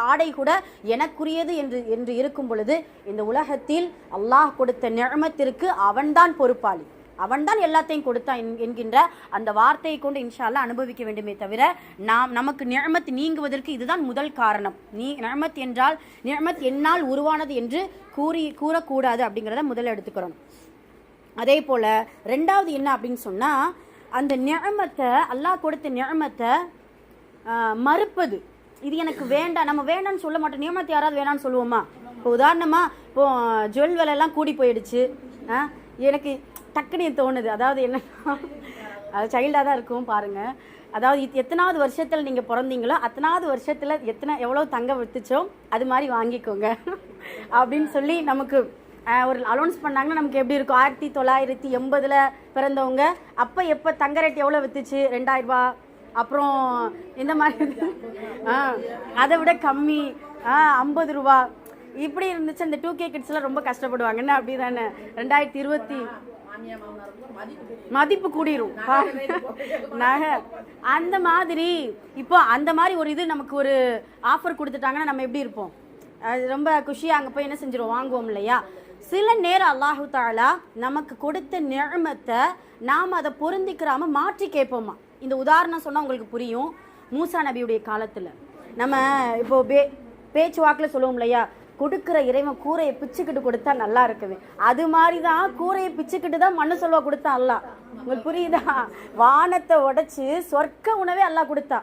ஆடை கூட எனக்குரியது என்று இருக்கும் பொழுது, இந்த உலகத்தில் அல்லாஹ் கொடுத்த நியமத்திற்கு அவன்தான் பொறுப்பாளி, அவன்தான் எல்லாத்தையும் கொடுத்தான் என்கின்ற அந்த வார்த்தையை கொண்டு இன்ஷா அல்லாஹ் அனுபவிக்க வேண்டுமே தவிர, நமக்கு நியமத் நீங்குவதற்கு இதுதான் முதல் காரணம். நியமத் என்றால் நியமத் என்னால் உருவானது என்று கூறக்கூடாது அப்படிங்கிறத முதல்ல எடுத்துக்கிறோம். அதே போல ரெண்டாவது என்ன அப்படின்னு சொன்னா, அந்த நியமத்தை, அல்லாஹ் கொடுத்த நியமத்தை மறுப்பது, இது எனக்கு வேண்டாம். நம்ம வேண்டாம்னு சொல்ல மாட்டோம், நியமத்தை யாராவது வேணான்னு சொல்லுவோமா? இப்போ உதாரணமா, இப்போ ஜுவல் விலையெல்லாம் கூடி போயிடுச்சு, எனக்கு டக்குன்னு தோணுது, அதாவது என்னன்னா, அது சைல்டாக தான் இருக்கும் பாருங்கள், அதாவது எத்தனாவது வருஷத்தில் நீங்கள் பிறந்தீங்களோ அத்தனாவது வருஷத்தில் எவ்வளோ தங்கம் விற்றுச்சோ அது மாதிரி வாங்கிக்கோங்க அப்படின்னு சொல்லி நமக்கு ஒரு அலௌன்ஸ் பண்ணாங்கன்னா நமக்கு எப்படி இருக்கும்? 1980 பிறந்தவங்க அப்போ எப்போ தங்க ரேட் எவ்வளோ விற்றுச்சு? 2000 ரூபா, அப்புறம் இந்த மாதிரி அதை விட கம்மி 50 ரூபா இப்படி இருந்துச்சு. அந்த 2K கிட்ஸ்லாம் ரொம்ப கஷ்டப்படுவாங்கன்னு, அப்படி தானே? 2020 மதிப்பு கூடிரும் நகை அந்த மாதிரி. இப்போ அந்த மாதிரி ஒரு இது நமக்கு ஒரு ஆஃபர் கொடுத்துட்டாங்கன்னா நம்ம எப்படி இருப்போம்? அது ரொம்ப குஷியாக அங்கே போய் என்ன செஞ்சிருவோம், வாங்குவோம் இல்லையா? சில நேரம் அல்லாஹு தாலா நமக்கு கொடுத்த நியமத்தை நாம் அதை பொருந்திக்கிறாம மாற்றி கேட்போமா. இந்த உதாரணம் சொன்னால் உங்களுக்கு புரியும். மூசா நபியுடைய காலத்தில் நம்ம இப்போ பேச்சுவாக்கில் சொல்லுவோம் இல்லையா, கொடுக்குற இறைவன் கூரையை பிச்சுக்கிட்டு கொடுத்தா நல்லா இருக்குது, அது மாதிரி தான் கூரையை பிச்சுக்கிட்டு தான் மண்ணு செல்வா கொடுத்தா அல்லாஹ். உங்களுக்கு புரியுதா? வானத்தை உடைச்சு சொர்க்க உணவே அல்லாஹ் கொடுத்தா.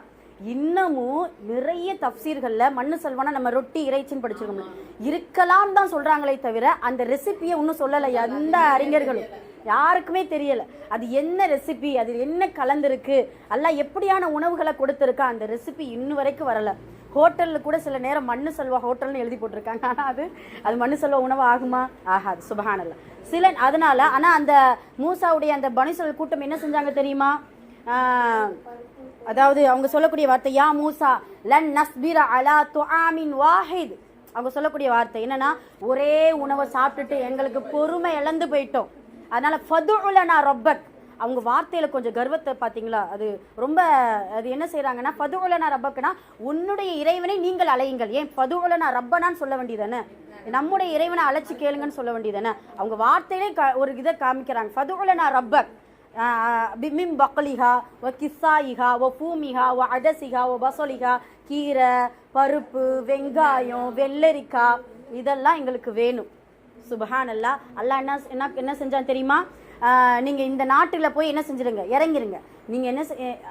இன்னமும் நிறைய தப்சீர்களில் மண்ணு செல்வானா நம்ம ரொட்டி இறைச்சின்னு படிச்சிருக்கோம், இருக்கலாம் தான் சொல்கிறாங்களே தவிர அந்த ரெசிபியை இன்னும் சொல்லலை எந்த அறிஞர்களும், யாருக்குமே தெரியலை அது என்ன ரெசிபி, அது என்ன கலந்துருக்கு, அல்லாஹ் எப்படியான உணவுகளை கொடுத்துருக்கா, அந்த ரெசிபி இன்னும் வரைக்கும் வரலை. ஹோட்டலில் கூட சில நேரம் மண்ணு செல்வா ஹோட்டல்னு எழுதி போட்டிருக்காங்க, ஆனால் அது மண்ணு செல்வா உணவு ஆகுமா? ஆகாது, சுபஹானல்லாஹ். அதனால ஆனால் அந்த மூசாவுடைய அந்த பனிசல் கூட்டம் என்ன செஞ்சாங்க தெரியுமா? அதாவது அவங்க சொல்லக்கூடிய வார்த்தை, யா மூசா லன் நஸ்பிர அலா துஆமின் வாஹித். அவங்க சொல்லக்கூடிய வார்த்தை என்னன்னா, ஒரே உணவை சாப்பிட்டுட்டு எங்களுக்கு பொறுமை இழந்து போயிட்டோம், அதனால ஃபதுஉ லனா ரப்பக். அவங்க வார்த்தையில கொஞ்சம் கர்வத்தை பார்த்தீங்களா? அது ரொம்ப அது என்ன செய்யறாங்கன்னா, ஃபதுஉ லனா ரப்பக்னா உன்னுடைய இறைவனை நீங்கள் அழையுங்கள். ஏன் ஃபதுஉ லனா ரப்பனான்னு சொல்ல வேண்டியதானே? நம்முடைய இறைவனை அழைச்சி கேளுங்கன்னு சொல்ல வேண்டியதானே? அவங்க வார்த்தையிலே ஒரு இதை காமிக்கிறாங்க, ஃபதுஉ லனா ரப்பக் மின் பக்லிஹா வ கிஸ்ஸாயிஹா வ ஃபூமிஹா வ அதசிஹா வ பசலிஹா. கீரை, பருப்பு, வெங்காயம், வெள்ளரிக்காய் இதெல்லாம் எங்களுக்கு வேணும். சுபஹானல்லாஹ். அல்லாஹ் என்ன செஞ்சான் தெரியுமா? நீங்கள் இந்த நாட்டில் போய் என்ன செஞ்சிருங்க, இறங்கிருங்க, நீங்கள் என்ன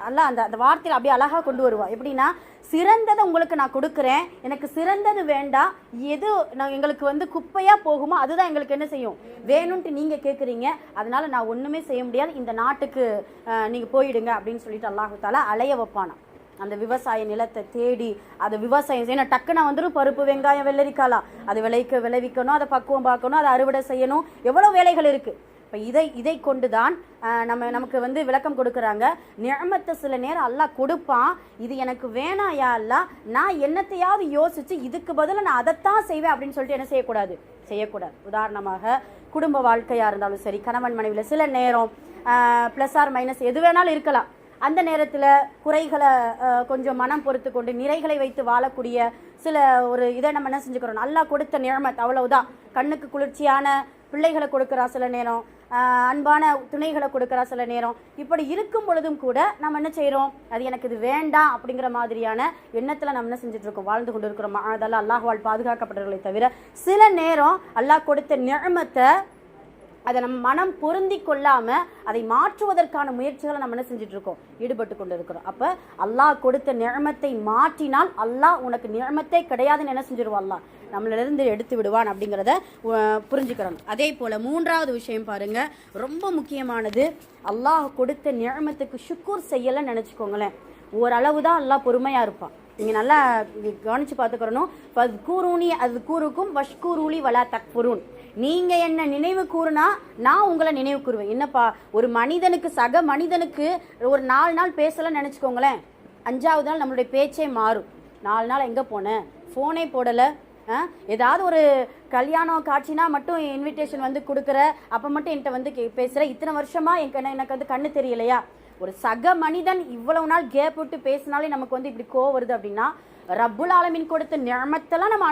அல்லாஹ் அந்த அந்த வார்த்தையில் அப்படியே அழகாக கொண்டு வருவா. எப்படின்னா, சிறந்ததை உங்களுக்கு நான் கொடுக்குறேன், எனக்கு சிறந்தது வேண்டாம், எது நான் எங்களுக்கு வந்து குப்பையாக போகுமோ அதுதான் எங்களுக்கு என்ன செய்யும் வேணும்ன்ட்டு நீங்கள் கேட்குறீங்க, அதனால நான் ஒன்றுமே செய்ய முடியாது, இந்த நாட்டுக்கு நீங்கள் போயிடுங்க அப்படின்னு சொல்லிட்டு அல்லாஹு தாலா அலைய வைப்பானா. அந்த விவசாய நிலத்தை தேடி அதை விவசாயம் செய்யணும். டக்குனா வந்துடும் பருப்பு, வெங்காயம், வெள்ளரிக்காலாம், அது விளைவிக்கணும், அதை பக்குவம் பார்க்கணும், அதை அறுவடை செய்யணும், எவ்வளோ வேலைகள் இருக்குது. இப்போ இதை கொண்டு தான் நமக்கு வந்து விளக்கம் கொடுக்குறாங்க. நிஅமத்தை சில நேரம் அல்லாஹ் கொடுப்பான், இது எனக்கு வேணாம் யா அல்லாஹ், நான் என்னத்தையாவது யோசிச்சு இதுக்கு பதிலாக நான் அதைத்தான் செய்வேன் அப்படின்னு சொல்லிட்டு என்ன செய்யக்கூடாது. உதாரணமாக குடும்ப வாழ்க்கையாக இருந்தாலும் சரி, கணவன் மனைவியில் சில நேரம் ப்ளஸ் ஆர் மைனஸ் எது வேணாலும் இருக்கலாம். அந்த நேரத்தில் குறைகளை கொஞ்சம் மனம் பொறுத்து கொண்டு நிறைகளை வைத்து வாழக்கூடிய சில ஒரு இதை நம்ம என்ன செஞ்சுக்கிறோம், அல்லாஹ் கொடுத்த நிஅமத் அவ்வளவுதான். கண்ணுக்கு குளிர்ச்சியான பிள்ளைகளை கொடுக்குறா சில நேரம், அன்பான துணைகளை கொடுக்குறா சில நேரம். இப்படி இருக்கும் பொழுதும் கூட நம்ம என்ன செய்கிறோம், அது எனக்கு இது வேண்டாம் அப்படிங்கிற மாதிரியான எண்ணத்தில் நம்ம என்ன செஞ்சுட்ருக்கோம், வாழ்ந்து கொண்டு இருக்கிறோம். அதெல்லாம் அல்லாஹ்வால் பாதுகாக்கப்பட்டவர்களை தவிர சில நேரம் அல்லாஹ் கொடுத்த நிஅமத்தை அதை நம்ம மனம் பொருந்தி கொள்ளாமல் அதை மாற்றுவதற்கான முயற்சிகளை நம்ம என்ன செஞ்சிட்ருக்கோம், ஈடுபட்டு கொண்டு இருக்கிறோம். அப்போ அல்லாஹ் கொடுத்த நிஅமத்தை மாற்றினால் அல்லாஹ் உனக்கு நிஅமத்தே கிடையாதுன்னு என்ன செஞ்சிருவான், அல்லாஹ் நம்மளிருந்து எடுத்து விடுவான் அப்படிங்கிறத புரிஞ்சுக்கிறோம். அதே போல் மூன்றாவது விஷயம் பாருங்கள், ரொம்ப முக்கியமானது. அல்லாஹ் கொடுத்த நிஅமத்துக்கு ஷுக்கூர் செய்யலைன்னு நினச்சிக்கோங்களேன், ஓரளவு தான் அல்லாஹ் பொறுமையாக இருப்பான். நீங்கள் நல்லா கவனித்து பார்த்துக்கிறணும். ஃபஸ்கூரூனி அஸ்கூருக்கும் வஷ்கூரூலி வலா தக்ஃபுரூன். நீங்கள் என்ன நினைவு கூறுனா நான் உங்களை நினைவு கூறுவேன். என்னப்பா, ஒரு மனிதனுக்கு சக மனிதனுக்கு ஒரு 4 நாள் பேசலன்னு நினச்சிக்கோங்களேன், 5ஆவது நாள் நம்மளுடைய பேச்சே மாறும். 4 நாள் எங்கே போனேன், ஃபோனே போடலை, ஏதாவது ஒரு கல்யாணம் காட்சினா மட்டும் இன்விடேஷன் வந்து கொடுக்குற, அப்போ மட்டும் என்கிட்ட வந்து பேசுகிற, இத்தனை வருஷமாக எனக்கு வந்து கண்ணு தெரியலையா. ஒரு சக மனிதன் இவ்வளவு நாள் கேப் விட்டு பேசினாலே நமக்கு வந்து இப்படி கோவம் வருது அப்படின்னா, ரப்புல் ஆலமீன் கொடுத்த நிஅமத்தெல்லாம் நம்ம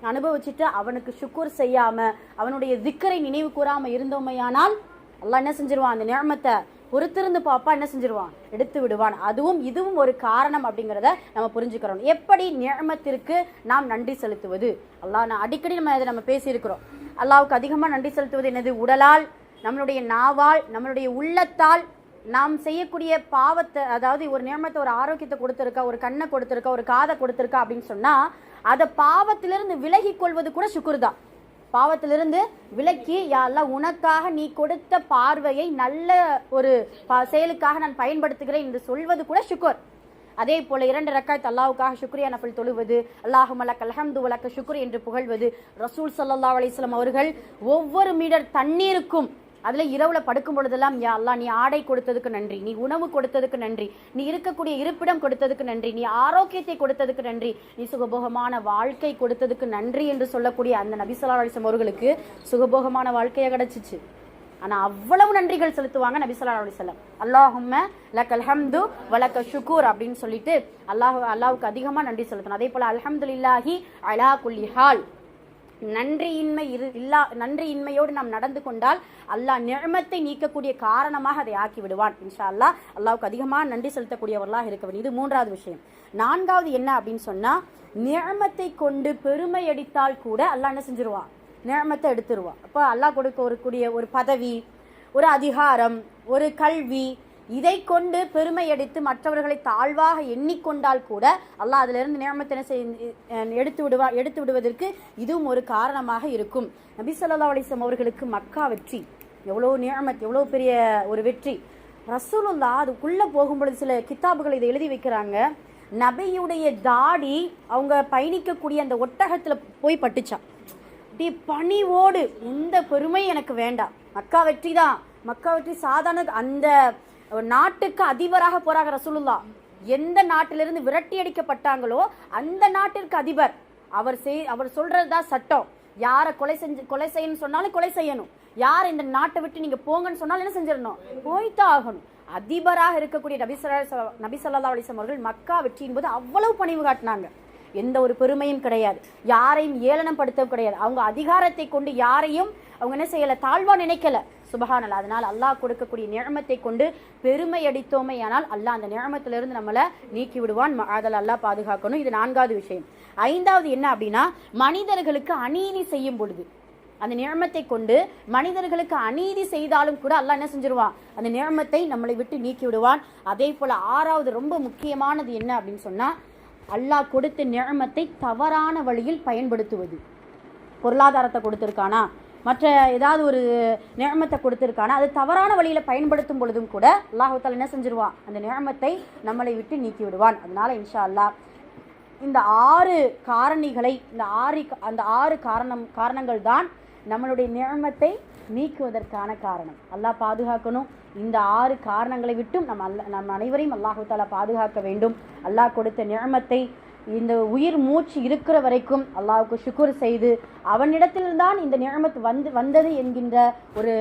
அனுபவிச்சுட்டு அவனுக்கு ஷுக்கூர் செய்யாமல் அவனுடைய திக்கரை நினைவு கூறாமல் இருந்தோமையானால் அல்லாஹ் என்ன செஞ்சிருவான், அந்த நிஅமத்தை பொறுத்திருந்து பாப்பா என்ன செஞ்சிருவான், எடுத்து விடுவான். அதுவும் இதுவும் ஒரு காரணம் அப்படிங்கிறத நம்ம புரிஞ்சுக்கிறோம். எப்படி நிஅமத்திற்கு நாம் நன்றி செலுத்துவது, நான் அடிக்கடி நம்ம பேசியிருக்கிறோம். அல்லாஹ்வுக்கு அதிகமாக நன்றி செலுத்துவது என்னது, உடலால், நம்மளுடைய நாவால், நம்மளுடைய உள்ளத்தால் நாம் செய்யக்கூடிய பாவத்தை, அதாவது ஒரு நியமத்தை, ஒரு ஆரோக்கியத்தை கொடுத்துருக்கா, ஒரு கண்ணை கொடுத்துருக்கா, ஒரு காதை கொடுத்துருக்கா அப்படின்னு சொன்னால் அதை பாவத்திலிருந்து விலகி கொள்வது கூட சுக்குர் தான். பாவத்திலிருந்து விலக்கி, யா அல்லாஹ் உனக்காக நீ கொடுத்த பார்வையை நல்ல ஒரு செயலுக்காக நான் பயன்படுத்துகிறேன் என்று சொல்வது கூட சுக்குர். அதே போல 2 ரக்காத் அல்லாஹ்வுக்காக ஷுக்ரியா நஃபில் தொழுவது, அல்லாஹும்ம லக்கல் ஹம்து வ லக்க ஷுக்ர் என்று புகழ்வது. ரசூல் ஸல்லல்லாஹு அலைஹி வஸல்லம் அவர்கள் ஒவ்வொரு மீட்டர் தண்ணீருக்கும், அதில் இரவில் படுக்கும் பொழுதெல்லாம், யா அல்லாஹ் நீ ஆடை கொடுத்ததுக்கு நன்றி, நீ உணவு கொடுத்ததுக்கு நன்றி, நீ இருக்கக்கூடிய இருப்பிடம் கொடுத்ததுக்கு நன்றி, நீ ஆரோக்கியத்தை கொடுத்ததுக்கு நன்றி, நீ சுகபோகமான வாழ்க்கை கொடுத்ததுக்கு நன்றி என்று சொல்லக்கூடிய அந்த நபி ஸல்லல்லாஹு அலைஹி வஸல்லம் அவர்களுக்கு சுகபோகமான வாழ்க்கையாக கிடைச்சிச்சு. ஆனால் அவ்வளவு நன்றிகள் செலுத்துவாங்க நபி ஸல்லல்லாஹு அலைஹி வஸல்லம். அல்லாஹும்ம லக்கல் ஹம்து வ லக்க ஷுக்கூர் அப்படின்னு சொல்லிட்டு அல்லாஹ்வுக்கு அதிகமாக நன்றி செலுத்தணும். அதே போல் அல்ஹம்துலில்லாஹி அலா குல்லி ஹால், நன்றியின்மையோடு நாம் நடந்து கொண்டால் அல்லாஹ் நிஅமத்தை நீக்கக்கூடிய காரணமாக அதை ஆக்கி விடுவான். இன்ஷா அல்லாஹ் அல்லாஹ்வுக்கு அதிகமாக நன்றி செலுத்தக்கூடியவர்களாக இருக்க வேண்டும். இது 3வது விஷயம். 4வது என்ன அப்படின்னு சொன்னால், நிஅமத்தை கொண்டு பெருமை அடித்தால் கூட அல்லாஹ் என்ன செஞ்சிருவான், நிஅமத்தை எடுத்துருவான். அப்போ அல்லாஹ் கொடுக்கக்கூடிய ஒரு பதவி, ஒரு அதிகாரம், ஒரு கல்வி, இதை கொண்டு பெருமை அடித்து மற்றவர்களை தாழ்வாக எண்ணிக்கொண்டால் கூட அல்லாஹ் அதிலிருந்து நிஅமத்தை எடுத்து விடுவதற்கு இதுவும் ஒரு காரணமாக இருக்கும். நபி ஸல்லல்லாஹு அலைஹி வஸல்லம் அவர்களுக்கு மக்கா வெற்றி எவ்வளோ நிஅமத், எவ்வளோ பெரிய ஒரு வெற்றி. ரசூலுல்லாஹ் அதுக்குள்ளே போகும்பொழுது சில கித்தாபுகள் இதை எழுதி வைக்கிறாங்க. நபியுடைய தாடி அவங்க பயணிக்கக்கூடிய அந்த ஒட்டகத்தில் போய் பட்டுச்சான். அப்படி பணிவோடு, இந்த பெருமை எனக்கு வேண்டாம், மக்கா வெற்றி தான், மக்கா வெற்றி சாதாரண, அந்த நாட்டுக்கு அதிபராக போறாங்க ரசூலுல்லாஹ். எந்த நாட்டிலிருந்து விரட்டி அடிக்கப்பட்டாங்களோ அந்த நாட்டிற்கு அதிபர். அவர் சொல்றதுதான் சட்டம். யாரை கொலை செய்யணும்னு சொன்னாலும் கொலை செய்யணும், யார் இந்த நாட்டை விட்டு நீங்க போங்கன்னு சொன்னாலும் என்ன செஞ்சிடணும், போய்தான் ஆகணும். அதிபராக இருக்கக்கூடிய நபி ஸல்லல்லாஹு அலைஹி வஸல்லம் அவர்கள் மக்கா வெற்றியின் போது அவ்வளவு பணிவு காட்டினாங்க. எந்த ஒரு பெருமையும் கிடையாது, யாரையும் ஏளனம் படுத்தவும் கிடையாது. அவங்க அதிகாரத்தை கொண்டு யாரையும் அவங்க என்ன செய்யல, தாழ்வா நினைக்கல. சுபஹானல்லாஹ். அதனால் அல்லாஹ் கொடுக்கக்கூடிய நிஅமத்தை கொண்டு பெருமை அடித்தோமே ஆனால் அல்லாஹ் அந்த நிஅமத்திலிருந்து நம்மளை நீக்கி விடுவான். அதில் அல்லாஹ் பாதுகாக்கணும். இது 4வது விஷயம். 5வது என்ன அப்படின்னா, மனிதர்களுக்கு அநீதி செய்யும் பொழுது, அந்த நியமத்தை கொண்டு மனிதர்களுக்கு அநீதி செய்தாலும் கூட அல்லாஹ் என்ன செஞ்சிருவான், அந்த நியமத்தை நம்மளை விட்டு நீக்கி விடுவான். அதே போல 6வது ரொம்ப முக்கியமானது என்ன அப்படின்னு சொன்னா, அல்லாஹ் கொடுத்த நியமத்தை தவறான வழியில் பயன்படுத்துவது. பொருளாதாரத்தை கொடுத்திருக்கானா, மற்ற ஏதாவது ஒரு நியமத்தை கொடுத்திருக்கானா, அது தவறான வழியில பயன்படுத்தும் பொழுதும் கூட அல்லாஹ் தஆலா என்ன செஞ்சிருவான், அந்த நியமத்தை நம்மளை விட்டு நீக்கி விடுவான். அதனால இன்ஷா அல்லாஹ் இந்த 6 காரணிகளை, அந்த 6 காரணங்கள் தான் நம்மளுடைய நியமத்தை நீக்குவதற்கான காரணம். அல்லாஹ் பாதுகாக்கணும். இந்த 6 காரணங்களை விட்டும் நம்ம அனைவரையும் அல்லாஹ் தஆலா பாதுகாக்க வேண்டும். அல்லாஹ் கொடுத்த நியமத்தை இந்த உயிர் மூச்சு இருக்கிற வரைக்கும் அல்லாஹ்வுக்கு ஷுக்ர் செய்து அவனிடத்தில்தான் இந்த நியமத் வந்தது என்கின்ற ஒரு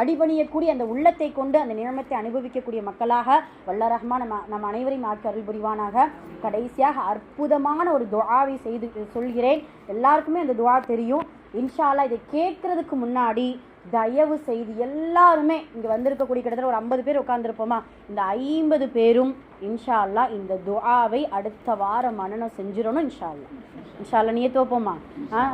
அடிபணியக்கூடிய அந்த உள்ளத்தை கொண்டு அந்த நியமத்தை அனுபவிக்கக்கூடிய மக்களாக வல்ல ரஹ்மான் நம் அனைவரையும் ஆக்கி அருள் புரிவானாக. கடைசியாக அற்புதமான ஒரு துஆவை செய்து சொல்கிறேன். எல்லாருக்குமே அந்த துஆ தெரியும். இன்ஷா அல்லாஹ் இதை கேட்கறதுக்கு முன்னாடி தயவு செய்து எல்லாருமே இங்கே வந்திருக்கக்கூடிய கிட்டத்தட்ட ஒரு 50 பேர் உட்காந்துருப்போமா, இந்த 50 பேரும் இன்ஷா அல்லாஹ் இந்த துஆவை அடுத்த வாரம் மனனம் செஞ்சிடணும். இன்ஷா அல்லாஹ் நியத்து வைப்போமா?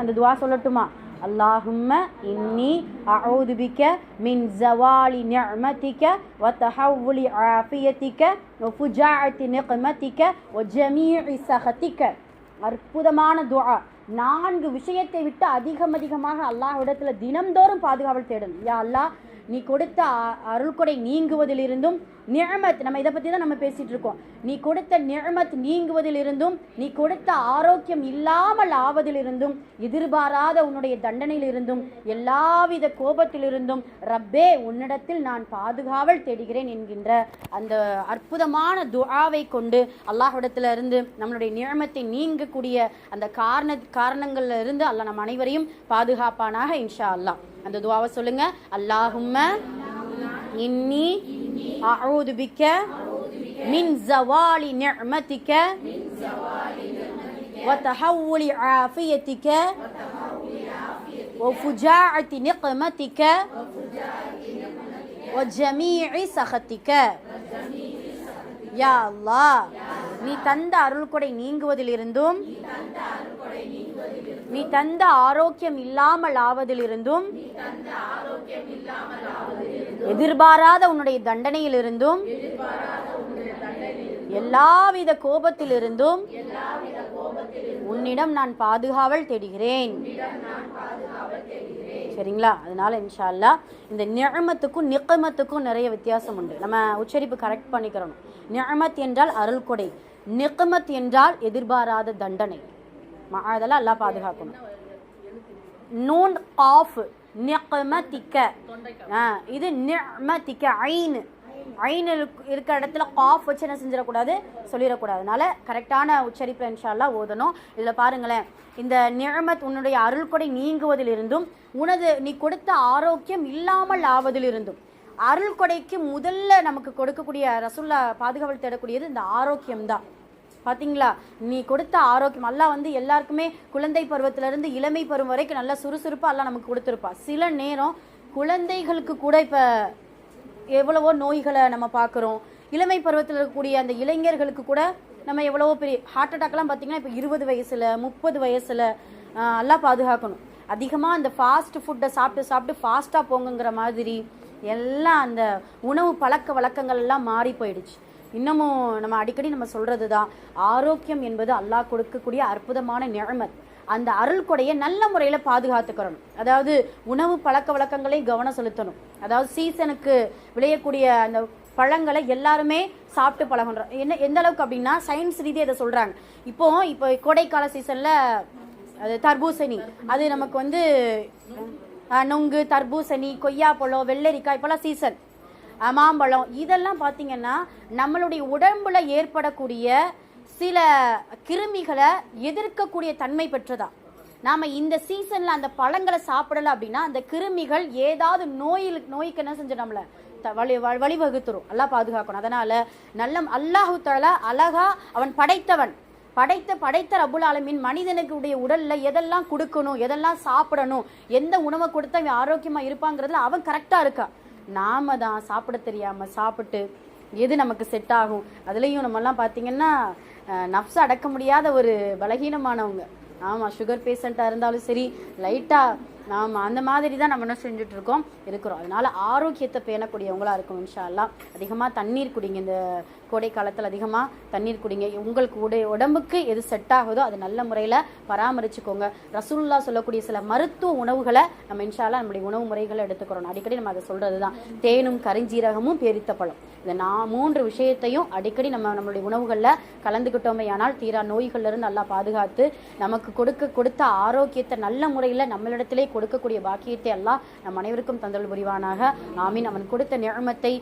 அந்த துஆ சொல்லட்டுமா? அல்லாஹும்ம இன்னி அஊது பிக மின் ஸவாலி நிஅமதிக வ தஹவ்வுலி ஆஃபியதிக வ ஃபுஜாஅத்தி நிக்மதிக வ ஜமீஇ சஹதிக. அற்புதமான துஆ. 4 விஷயத்தை விட்டு அதிகமாக அல்லாஹ்விடத்துல தினம்தோறும் பாதுகாவல் தேடணும். யா அல்லாஹ், நீ கொடுத்த அருள்கொடை நீங்குவதிலிருந்தும், நிஅமத், நம்ம இதை பற்றி தான் நம்ம பேசிகிட்டு இருக்கோம், நீ கொடுத்த நிஅமத் நீங்குவதிலிருந்தும், நீ கொடுத்த ஆரோக்கியம் இல்லாமல் ஆவதிலிருந்தும், எதிர்பாராத உன்னுடைய தண்டனையிலிருந்தும், எல்லாவித கோபத்திலிருந்தும் ரப்பே உன்னிடத்தில் நான் பாதுகாவல் தேடுகிறேன் என்கின்ற அந்த அற்புதமான துஆவை கொண்டு அல்லாஹ்விடத்துல இருந்து நம்மளுடைய நிஅமத்தை நீங்கக்கூடிய அந்த காரணங்கள்ல இருந்து அல்லாஹ் நம் அனைவரையும் பாதுகாப்பானாக. இன்ஷா அல்லாஹ் அந்த துஆவை சொல்லுங்க. அல்லாஹும்ம இன்னி அஊது பிக மின் ஸவாலி நிஅமதிக வ தஹவ்வுலி ஆஃபியதிக வ ஃபுஜாஅத்தி நிக்மதிக வ ஜமீஇ சஹதிக. யா அல்லாஹ், நீ தந்த அருள்கொடை நீங்குவதிலிருந்தும், நீ தந்த ஆரோக்கியம் இல்லாமல் ஆவதிலிருந்தும், எதிர்பாராத உன்னுடைய தண்டனையிலிருந்தும், எல்லாவித கோபத்திலிருந்தும் உன்னிடம் நான் பாதுகாவல் தேடுகிறேன். சரிங்களா? அதனால இன்ஷா அல்லாஹ் இந்த நிஅமத்துக்கும் நிக்மத்துக்கும் நிறைய வித்தியாசம் உண்டு. நம்ம உச்சரிப்பு கரெக்ட் பண்ணிக்கிறோம். நிஅமத் என்றால் அருள்கொடை, நிக்மத் என்றால் எதிர்பாராத தண்டனை. அதெல்லாம் அல்லாஹ் பாதுகாக்கணும். நூன் காஃப் நிக்மதிக, இது நிஅமதிக. ஐன் இருக்கிற இடத்துல காஃப் வச்சு என்ன செஞ்சிடக்கூடாது, சொல்லிடக்கூடாது. அதனால கரெக்டான உச்சரிப்பு இன்ஷா அல்லாஹ் ஓதணும். இதில் பாருங்களேன், இந்த நிஅமத் உன்னுடைய அருள்கொடை நீங்குவதிலிருந்தும், நீ கொடுத்த ஆரோக்கியம் இல்லாமல் ஆவதிலிருந்தும். அருள்கொடைக்கு முதல்ல நமக்கு கொடுக்கக்கூடிய ரசூல்லா பாதுகாவல் தேடக்கூடியது இந்த ஆரோக்கியம்தான். பார்த்தீங்களா? நீ கொடுத்த ஆரோக்கியம் அல்லாஹ் எல்லாருக்குமே குழந்தை பருவத்திலிருந்து இளமை பருவம் வரைக்கும் நல்லா சுறுசுறுப்பாக அல்லாஹ் நமக்கு கொடுத்துருப்பா. சில நேரம் குழந்தைகளுக்கு கூட இப்போ எவ்வளவோ நோய்களை நம்ம பார்க்குறோம். இளமை பருவத்தில் இருக்கக்கூடிய அந்த இளைஞர்களுக்கு கூட நம்ம எவ்வளவோ பெரிய ஹார்ட் அட்டாக்லாம் பார்த்தீங்கன்னா இப்போ 20 வயசில் 30 வயசில் எல்லாம் பாதுகாக்கணும். அதிகமாக அந்த ஃபாஸ்ட் ஃபுட்டை சாப்பிட்டு ஃபாஸ்ட்டாக போங்குங்கிற மாதிரி எல்லாம் அந்த உணவு பழக்க வழக்கங்கள் எல்லாம் மாறி போயிடுச்சு. இன்னமும் நம்ம அடிக்கடி நம்ம சொல்கிறது தான், ஆரோக்கியம் என்பது அல்லாஹ் கொடுக்கக்கூடிய அற்புதமான நிஅமத். அந்த அருள்கொடையை நல்ல முறையில் பாதுகாத்துக்கிறணும். அதாவது உணவு பழக்க வழக்கங்களை கவனம் செலுத்தணும். அதாவது சீசனுக்கு விளையக்கூடிய அந்த பழங்களை எல்லாருமே சாப்பிட்டு பழகுறோம். எந்த அளவுக்கு அப்படின்னா சயின்ஸ் ரீதியாக இதை சொல்கிறாங்க. இப்போ கோடைக்கால சீசனில் அது தர்பூசணி, அது நமக்கு நொங்கு, தர்பூசணி, கொய்யாப்பழம், வெள்ளரிக்காய், இப்போலாம் சீசன், மாம்பழம், இதெல்லாம் பார்த்தீங்கன்னா நம்மளுடைய உடம்புல ஏற்படக்கூடிய சில கிருமிகளை எதிர்க்கக்கூடிய தன்மை பெற்றதா. நாம் இந்த சீசனில் அந்த பழங்களை சாப்பிடலை அப்படின்னா அந்த கிருமிகள் ஏதாவது நோய்க்கு என்ன செஞ்சு நம்மளை வழிவகுத்துரும். எல்லாம் பாதுகாக்கணும். அதனால அல்லாஹு தஆலா அழகா அவன் படைத்த ரப்புல் ஆலமீன் மனிதனுக்கு உடைய உடல்ல எதெல்லாம் கொடுக்கணும், எதெல்லாம் சாப்பிடணும், எந்த உணவை கொடுத்தா அவன் ஆரோக்கியமா இருப்பாங்கிறதுல அவன் கரெக்டா இருக்கா. நாம தான் சாப்பிட தெரியாம சாப்பிட்டு எது நமக்கு செட் ஆகும். அதுலேயும் நம்மெல்லாம் பார்த்தீங்கன்னா நப்ஸை அடக்க முடியாத ஒரு பலகீனமானவங்க. ஆமாம், சுகர் பேஷண்ட்டாக இருந்தாலும் சரி, லைட்டாக நாம் அந்த மாதிரி தான் நம்ம என்ன செஞ்சுட்டு இருக்கிறோம். அதனால ஆரோக்கியத்தை பேணக்கூடியவங்களா இருக்கும். இன்ஷா அல்லாஹ் அதிகமாக தண்ணீர் குடிங்க. இந்த கோடை காலத்தில் அதிகமாக தண்ணீர் குடிங்க. உங்களுக்கு உடம்புக்கு எது செட் ஆகுதோ அது நல்ல முறையில் பராமரிச்சுக்கோங்க. ரசூலுல்லாஹ் சொல்லக்கூடிய சில மருத்துவ உணவுகளை நம்ம இன்ஷா அல்லாஹ் நம்முடைய உணவு முறைகளை எடுத்துக்கிறோம். அடிக்கடி நம்ம அதை சொல்றது தான். தேனும் கரிஞ்சீரகமும் பேரித்த பழம், இந்த 3 விஷயத்தையும் அடிக்கடி நம்மளுடைய உணவுகளில் கலந்துக்கிட்டோமே ஆனால் தீரா நோய்கள்ல இருந்து நல்லா பாதுகாத்து நமக்கு கொடுத்த ஆரோக்கியத்தை நல்ல முறையில் நம்மளிடத்திலே கொடுக்கக்கூடிய பாக்கியத்தை எல்லாம் நம் அனைவருக்கும் தந்தல் புரிவானாக. ஆமீன். அவன் கொடுத்த நியமத்தை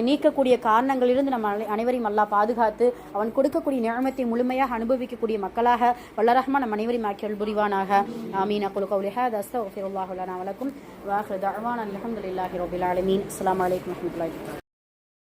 நீக்கக்கூடிய காரணங்களிலிருந்து நம்ம அனைவரையும் அல்லாஹ் பாதுகாத்து அவன் கொடுக்கக்கூடிய நியமத்தை முழுமையாக அனுபவிக்கக்கூடிய மக்களாக வல்ல ரஹ்மான் நம் அனைவரையும் ஆக்கியல் புரிவானாக. ஆமீன். அக்குலு கௌலி ஹாதா அஸ்தக்ஃபிருல்லாஹு லனா வ லக்கும் வ ஆகிரு தஅவானா அல்ஹம்துலில்லாஹி ரப்பில் ஆலமீன். அஸ்ஸலாமு அலைக்கும் வரஹ்மத்துல்லாஹி.